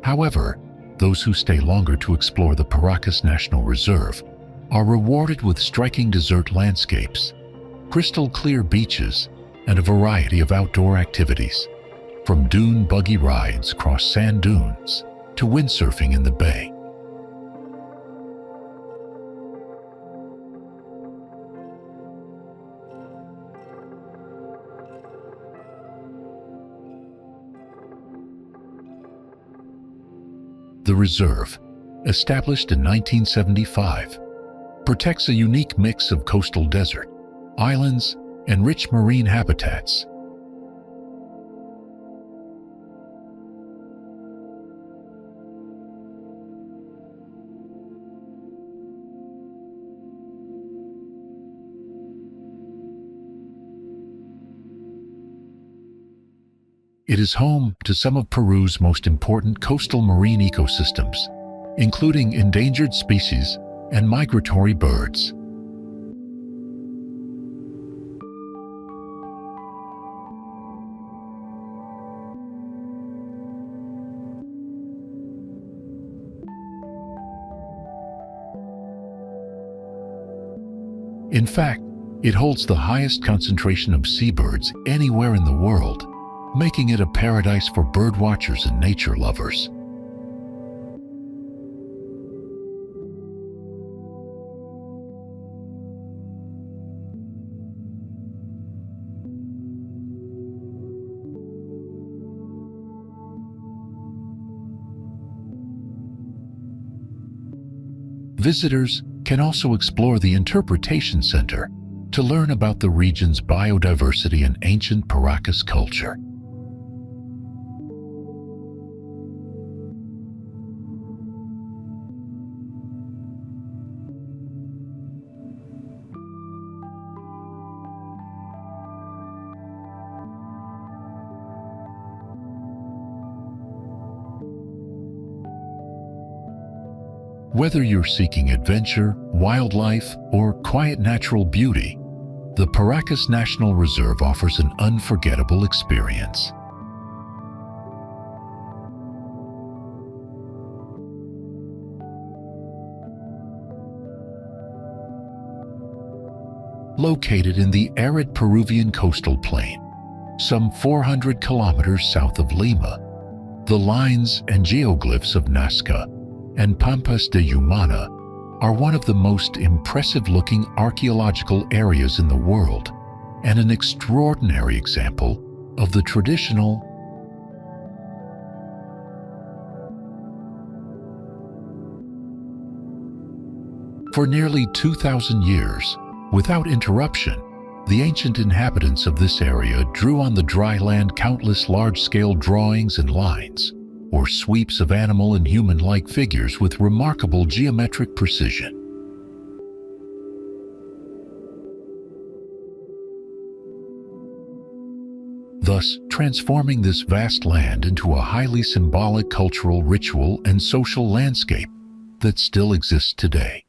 However, those who stay longer to explore the Paracas National Reserve are rewarded with striking desert landscapes, crystal-clear beaches, and a variety of outdoor activities, from dune buggy rides across sand dunes to windsurfing in the bay. The reserve, established in 1975, protects a unique mix of coastal desert, islands, and rich marine habitats. It is home to some of Peru's most important coastal marine ecosystems, including endangered species and migratory birds. In fact, it holds the highest concentration of seabirds anywhere in the world, making it a paradise for birdwatchers and nature lovers. Visitors can also explore the Interpretation Center to learn about the region's biodiversity and ancient Paracas culture. Whether you're seeking adventure, wildlife, or quiet natural beauty, the Paracas National Reserve offers an unforgettable experience. Located in the arid Peruvian coastal plain, some 400 kilometers south of Lima, the lines and geoglyphs of Nazca and Pampas de Humana are one of the most impressive-looking archaeological areas in the world and an extraordinary example of the traditional For nearly 2,000 years, without interruption, the ancient inhabitants of this area drew on the dry land countless large-scale drawings and lines, or sweeps of animal and human-like figures with remarkable geometric precision. Thus, transforming this vast land into a highly symbolic cultural ritual and social landscape that still exists today.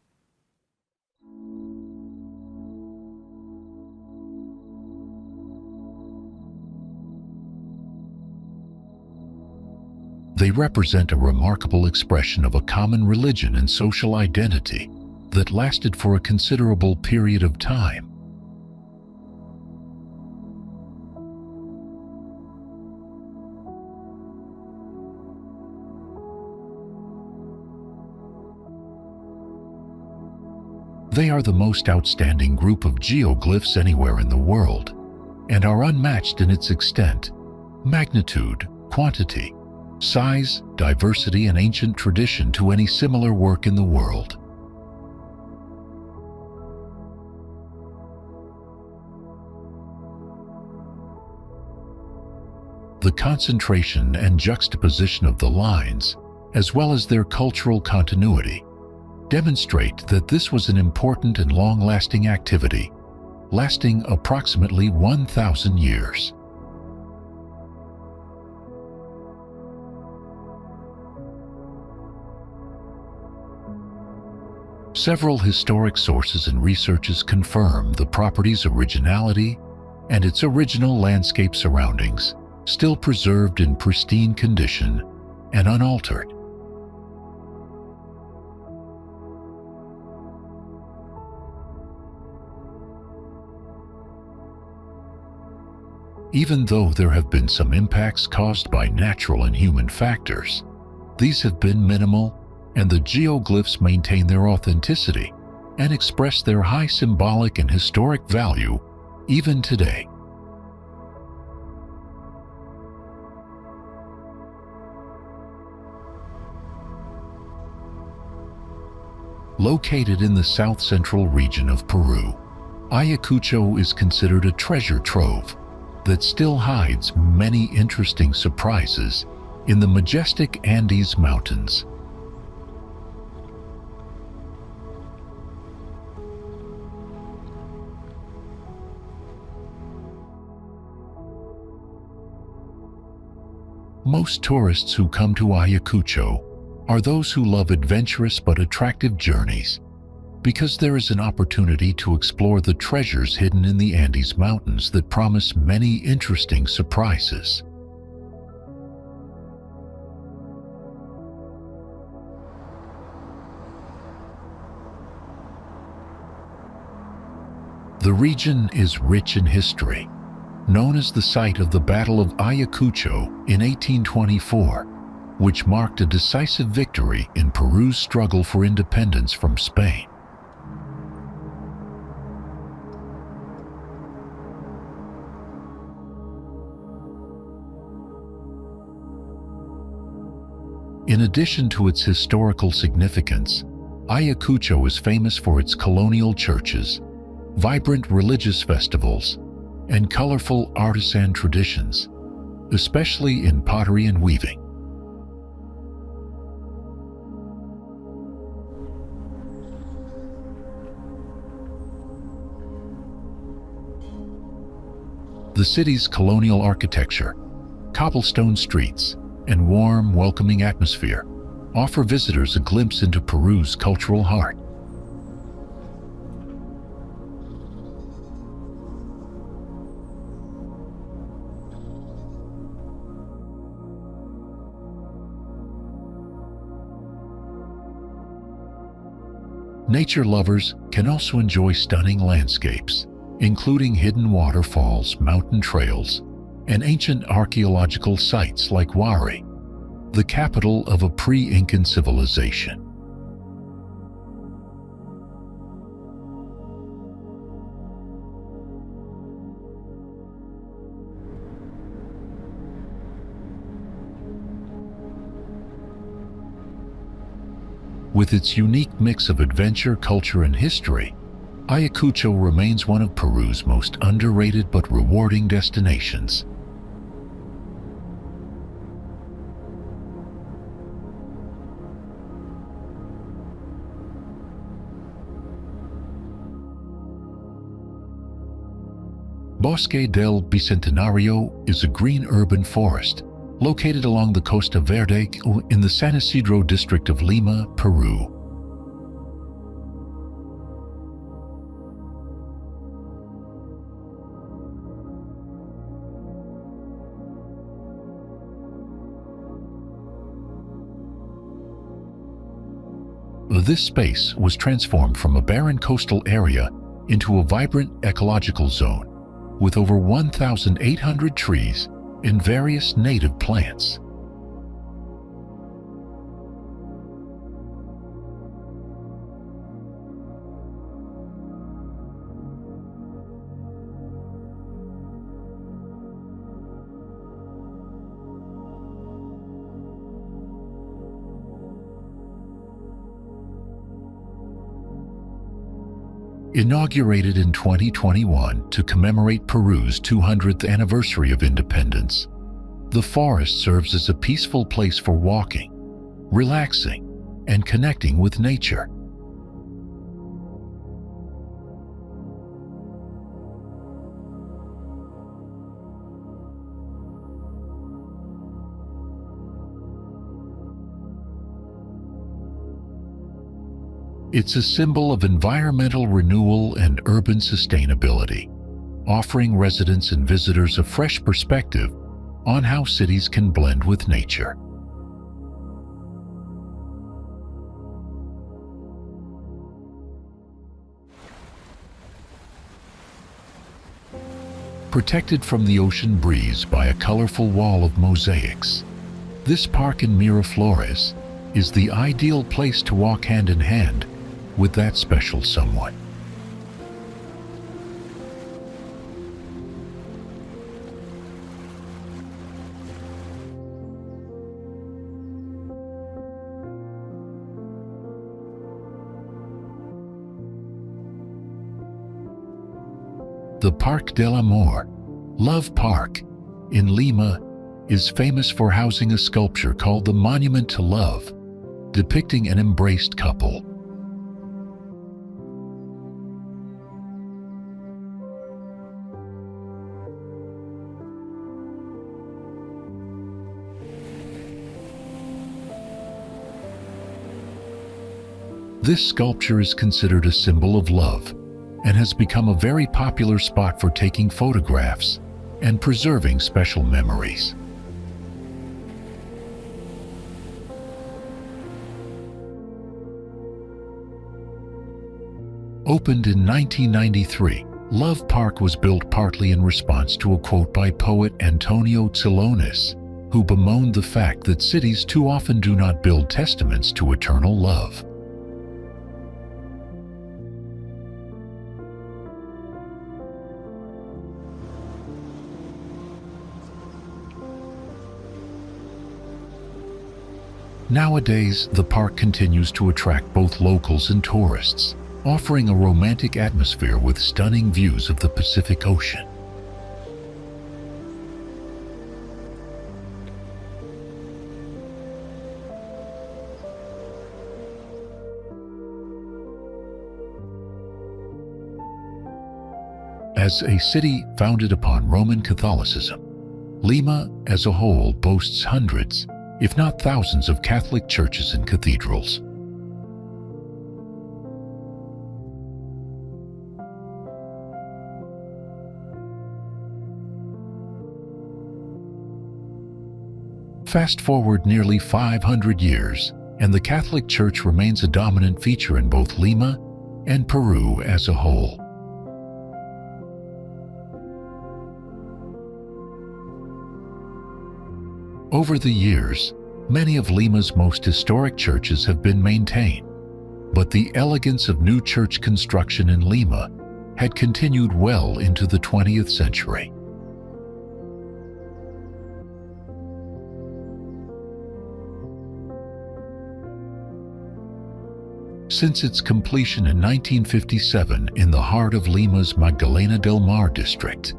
They represent a remarkable expression of a common religion and social identity that lasted for a considerable period of time. They are the most outstanding group of geoglyphs anywhere in the world, and are unmatched in its extent, magnitude, quantity, size, diversity, and ancient tradition to any similar work in the world. The concentration and juxtaposition of the lines, as well as their cultural continuity, demonstrate that this was an important and long-lasting activity, lasting approximately 1,000 years. Several historic sources and researches confirm the property's originality and its original landscape surroundings, still preserved in pristine condition and unaltered. Even though there have been some impacts caused by natural and human factors, these have been minimal, and the geoglyphs maintain their authenticity and express their high symbolic and historic value even today. Located in the south-central region of Peru, Ayacucho is considered a treasure trove that still hides many interesting surprises in the majestic Andes Mountains. Most tourists who come to Ayacucho are those who love adventurous but attractive journeys, because there is an opportunity to explore the treasures hidden in the Andes Mountains that promise many interesting surprises. The region is rich in history, known as the site of the Battle of Ayacucho in 1824, which marked a decisive victory in Peru's struggle for independence from Spain. In addition to its historical significance, Ayacucho is famous for its colonial churches, vibrant religious festivals, and colorful artisan traditions, especially in pottery and weaving. The city's colonial architecture, cobblestone streets, and warm, welcoming atmosphere offer visitors a glimpse into Peru's cultural heart. Nature lovers can also enjoy stunning landscapes, including hidden waterfalls, mountain trails, and ancient archaeological sites like Huaray, the capital of a pre-Incan civilization. With its unique mix of adventure, culture, and history, Ayacucho remains one of Peru's most underrated but rewarding destinations. Bosque del Bicentenario is a green urban forest located along the Costa Verde in the San Isidro district of Lima, Peru. This space was transformed from a barren coastal area into a vibrant ecological zone with over 1,800 trees and various native plants. Inaugurated in 2021 to commemorate Peru's 200th anniversary of independence, the forest serves as a peaceful place for walking, relaxing, and connecting with nature. It's a symbol of environmental renewal and urban sustainability, offering residents and visitors a fresh perspective on how cities can blend with nature. Protected from the ocean breeze by a colorful wall of mosaics, this park in Miraflores is the ideal place to walk hand in hand with that special someone. The Parque del Amor, Love Park, in Lima is famous for housing a sculpture called the Monument to Love, depicting an embraced couple. This sculpture is considered a symbol of love and has become a very popular spot for taking photographs and preserving special memories. Opened in 1993, Love Park was built partly in response to a quote by poet Antonio Tsilonis, who bemoaned the fact that cities too often do not build testaments to eternal love. Nowadays, the park continues to attract both locals and tourists, offering a romantic atmosphere with stunning views of the Pacific Ocean. As a city founded upon Roman Catholicism, Lima as a whole boasts hundreds, if not thousands, of Catholic churches and cathedrals. Fast forward nearly 500 years, and the Catholic Church remains a dominant feature in both Lima and Peru as a whole. Over the years, many of Lima's most historic churches have been maintained, but the elegance of new church construction in Lima had continued well into the 20th century. Since its completion in 1957 in the heart of Lima's Magdalena del Mar district,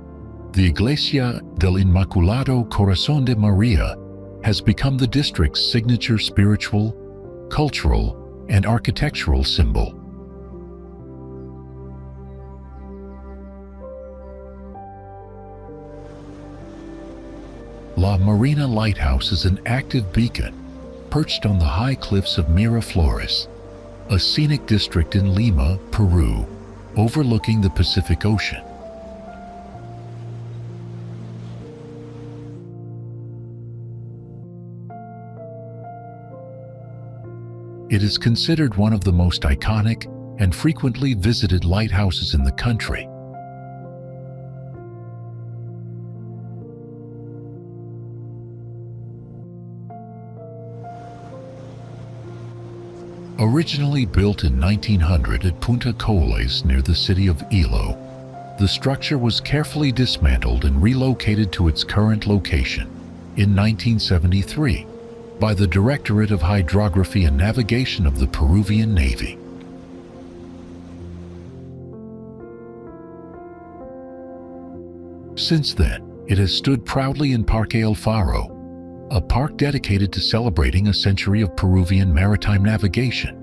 the Iglesia del Inmaculado Corazón de María has become the district's signature spiritual, cultural, and architectural symbol. La Marina Lighthouse is an active beacon perched on the high cliffs of Miraflores, a scenic district in Lima, Peru, overlooking the Pacific Ocean. It is considered one of the most iconic and frequently visited lighthouses in the country. Originally built in 1900 at Punta Coles near the city of Ilo, the structure was carefully dismantled and relocated to its current location in 1973 by the Directorate of Hydrography and Navigation of the Peruvian Navy. Since then, it has stood proudly in Parque El Faro, a park dedicated to celebrating a century of Peruvian maritime navigation.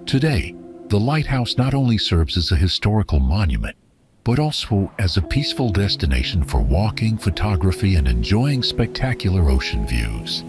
Today, the lighthouse not only serves as a historical monument, but also as a peaceful destination for walking, photography, and enjoying spectacular ocean views.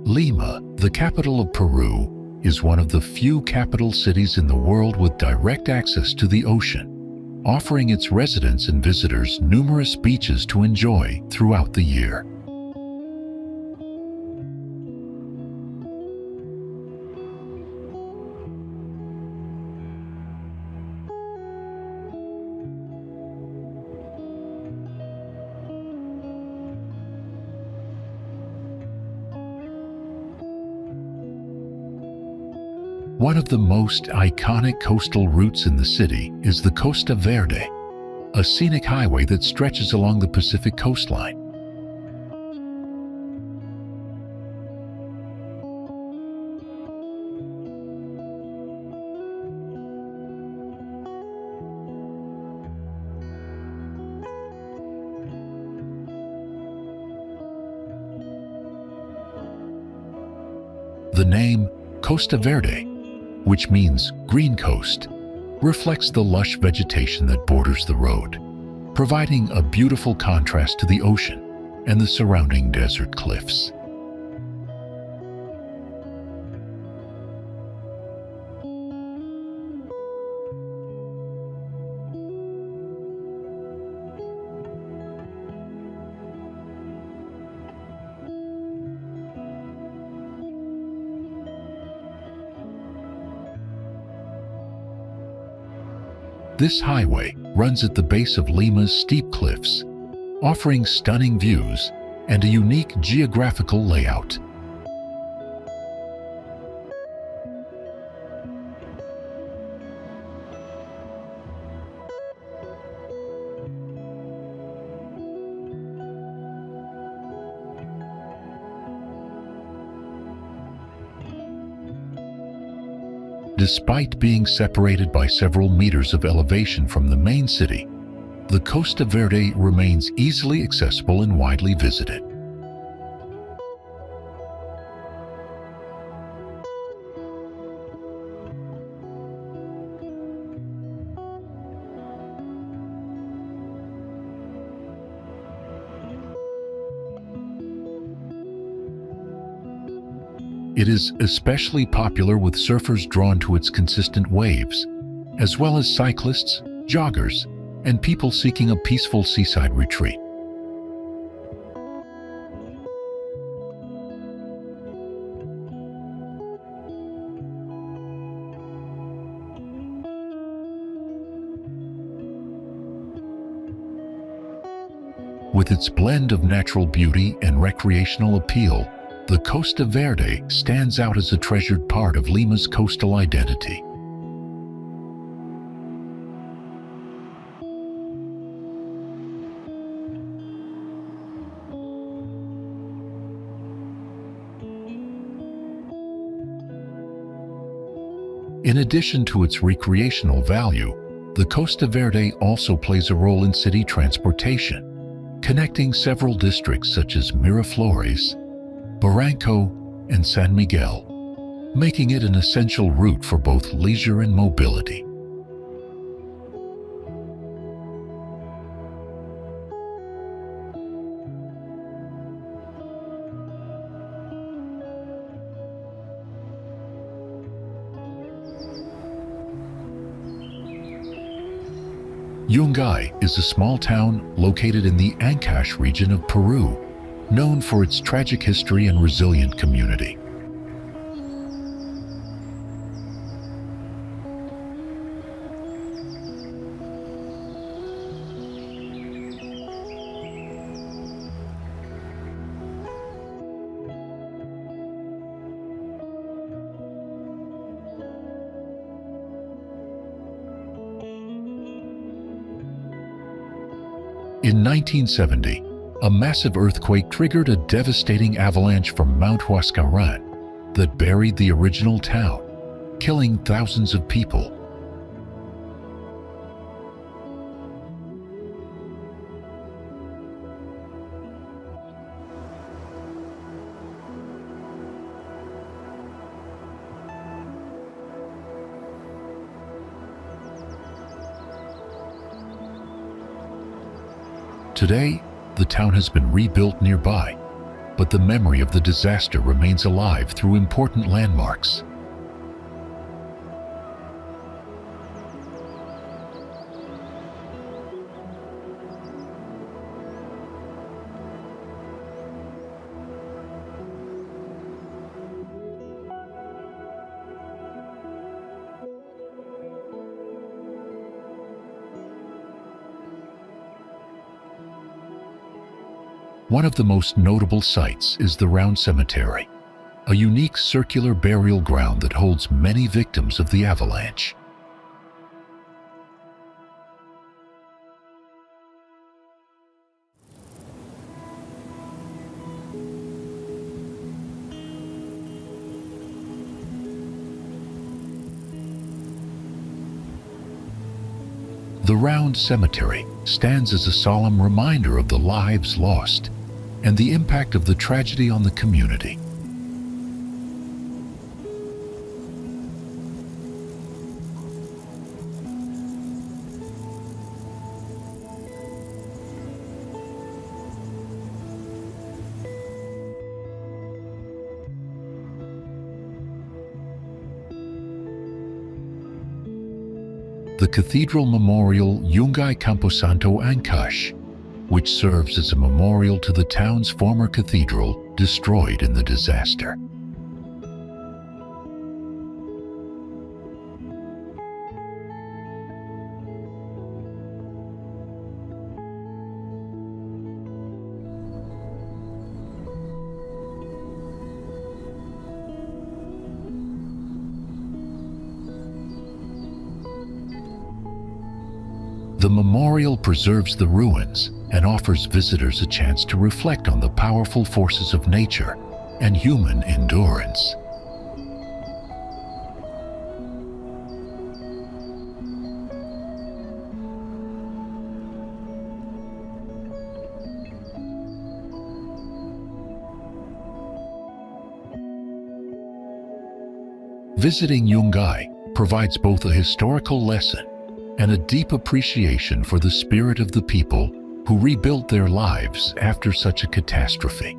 Lima, the capital of Peru, is one of the few capital cities in the world with direct access to the ocean, offering its residents and visitors numerous beaches to enjoy throughout the year. One of the most iconic coastal routes in the city is the Costa Verde, a scenic highway that stretches along the Pacific coastline. The name Costa Verde, which means green coast, reflects the lush vegetation that borders the road, providing a beautiful contrast to the ocean and the surrounding desert cliffs. This highway runs at the base of Lima's steep cliffs, offering stunning views and a unique geographical layout. Despite being separated by several meters of elevation from the main city, the Costa Verde remains easily accessible and widely visited. It is especially popular with surfers drawn to its consistent waves, as well as cyclists, joggers, and people seeking a peaceful seaside retreat. With its blend of natural beauty and recreational appeal, the Costa Verde stands out as a treasured part of Lima's coastal identity. In addition to its recreational value, the Costa Verde also plays a role in city transportation, connecting several districts such as Miraflores, Barranco, and San Miguel, making it an essential route for both leisure and mobility. Yungay is a small town located in the Ancash region of Peru, known for its tragic history and resilient community. In 1970, a massive earthquake triggered a devastating avalanche from Mount Huascaran that buried the original town, killing thousands of people. Today, the town has been rebuilt nearby, but the memory of the disaster remains alive through important landmarks. One of the most notable sites is the Round Cemetery, a unique circular burial ground that holds many victims of the avalanche. The Round Cemetery stands as a solemn reminder of the lives lost and the impact of the tragedy on the community. The Cathedral Memorial Yungay Camposanto Ancash, which serves as a memorial to the town's former cathedral destroyed in the disaster. The memorial preserves the ruins and offers visitors a chance to reflect on the powerful forces of nature and human endurance. Visiting Yungay provides both a historical lesson and a deep appreciation for the spirit of the people who rebuilt their lives after such a catastrophe.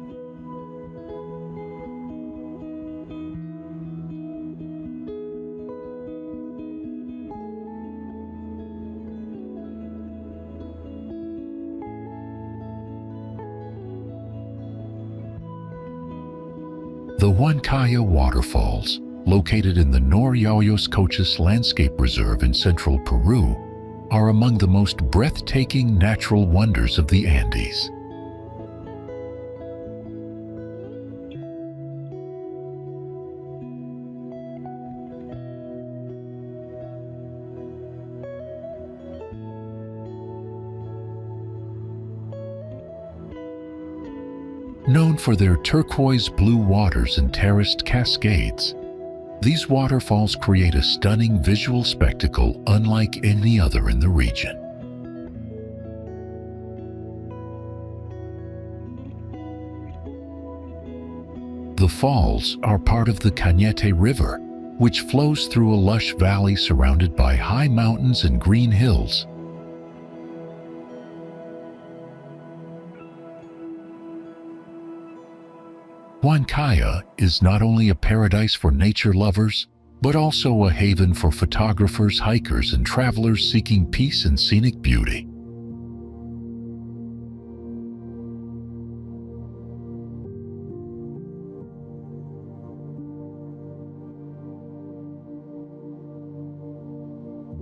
The Huancaya waterfalls, located in the Noryauyos Cochas Landscape Reserve in central Peru, are among the most breathtaking natural wonders of the Andes. Known for their turquoise blue waters and terraced cascades, these waterfalls create a stunning visual spectacle unlike any other in the region. The falls are part of the Cañete River, which flows through a lush valley surrounded by high mountains and green hills. Huancaya is not only a paradise for nature lovers, but also a haven for photographers, hikers, and travelers seeking peace and scenic beauty.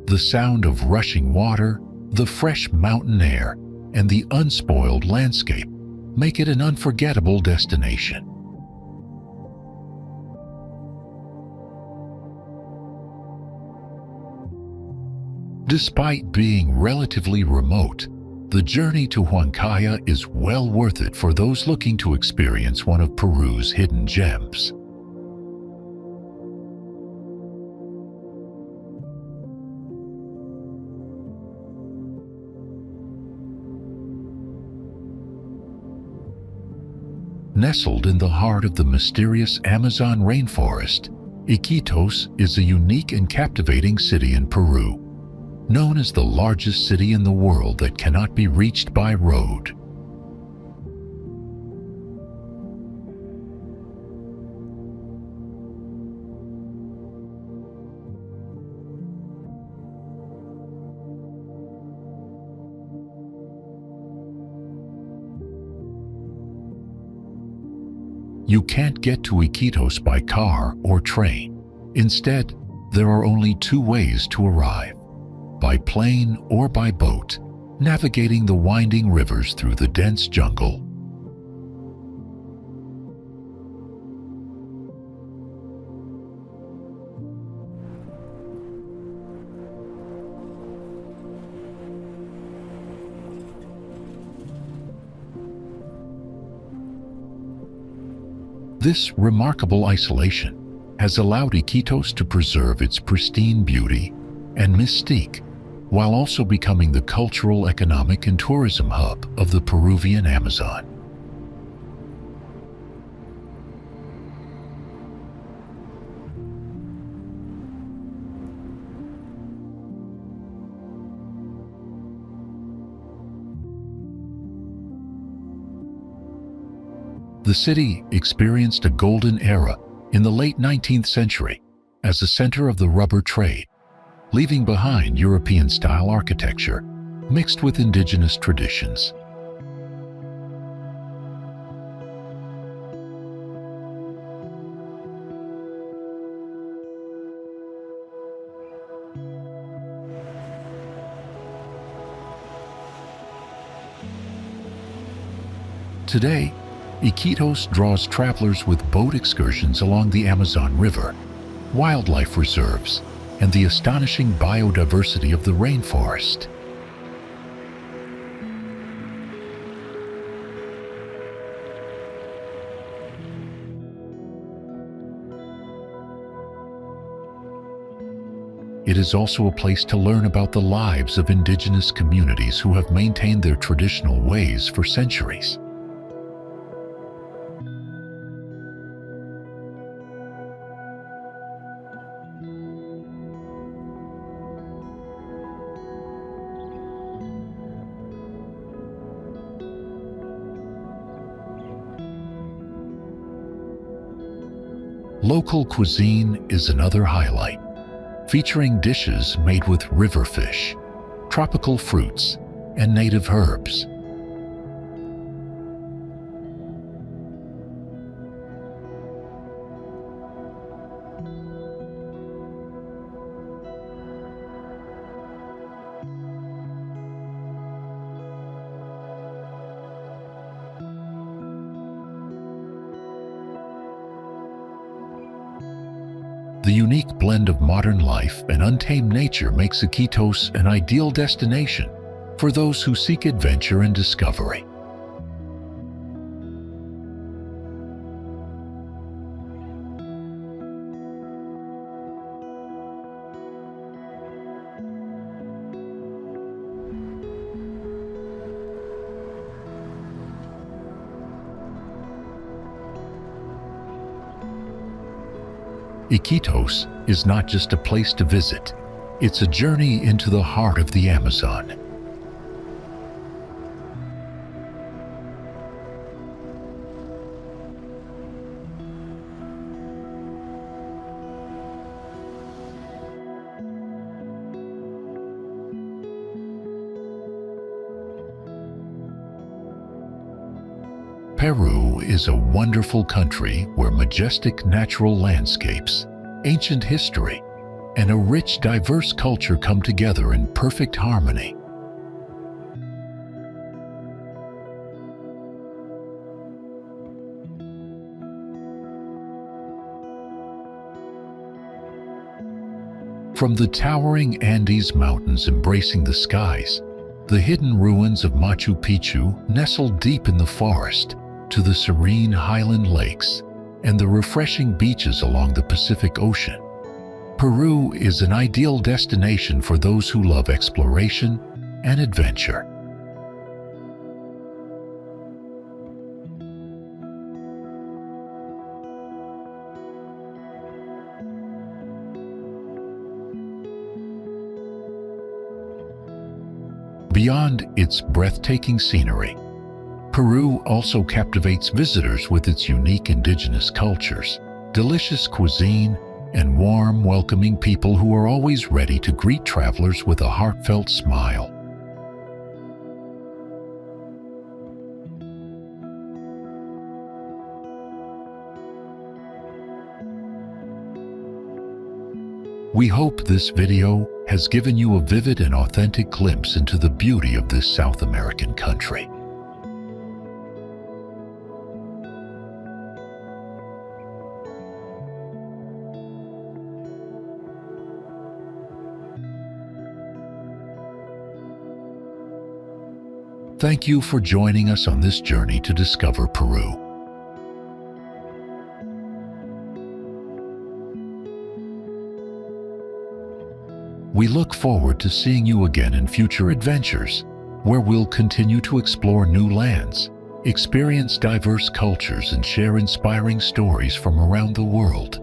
The sound of rushing water, the fresh mountain air, and the unspoiled landscape make it an unforgettable destination. Despite being relatively remote, the journey to Huancaya is well worth it for those looking to experience one of Peru's hidden gems. Nestled in the heart of the mysterious Amazon rainforest, Iquitos is a unique and captivating city in Peru, known as the largest city in the world that cannot be reached by road. You can't get to Iquitos by car or train. Instead, there are only two ways to arrive: by plane or by boat, navigating the winding rivers through the dense jungle. This remarkable isolation has allowed Iquitos to preserve its pristine beauty and mystique, while also becoming the cultural, economic, and tourism hub of the Peruvian Amazon. The city experienced a golden era in the late 19th century as a center of the rubber trade, leaving behind European-style architecture mixed with indigenous traditions. Today, Iquitos draws travelers with boat excursions along the Amazon River, wildlife reserves, and the astonishing biodiversity of the rainforest. It is also a place to learn about the lives of indigenous communities who have maintained their traditional ways for centuries. Local cuisine is another highlight, featuring dishes made with river fish, tropical fruits, and native herbs. The unique blend of modern life and untamed nature makes Iquitos an ideal destination for those who seek adventure and discovery. Iquitos is not just a place to visit, it's a journey into the heart of the Amazon. Peru is a wonderful country where majestic natural landscapes, ancient history, and a rich, diverse culture come together in perfect harmony. From the towering Andes Mountains embracing the skies, the hidden ruins of Machu Picchu nestled deep in the forest, to the serene highland lakes and the refreshing beaches along the Pacific Ocean, Peru is an ideal destination for those who love exploration and adventure. Beyond its breathtaking scenery, Peru also captivates visitors with its unique indigenous cultures, delicious cuisine, and warm, welcoming people who are always ready to greet travelers with a heartfelt smile. We hope this video has given you a vivid and authentic glimpse into the beauty of this South American country. Thank you for joining us on this journey to discover Peru. We look forward to seeing you again in future adventures, where we'll continue to explore new lands, experience diverse cultures, and share inspiring stories from around the world.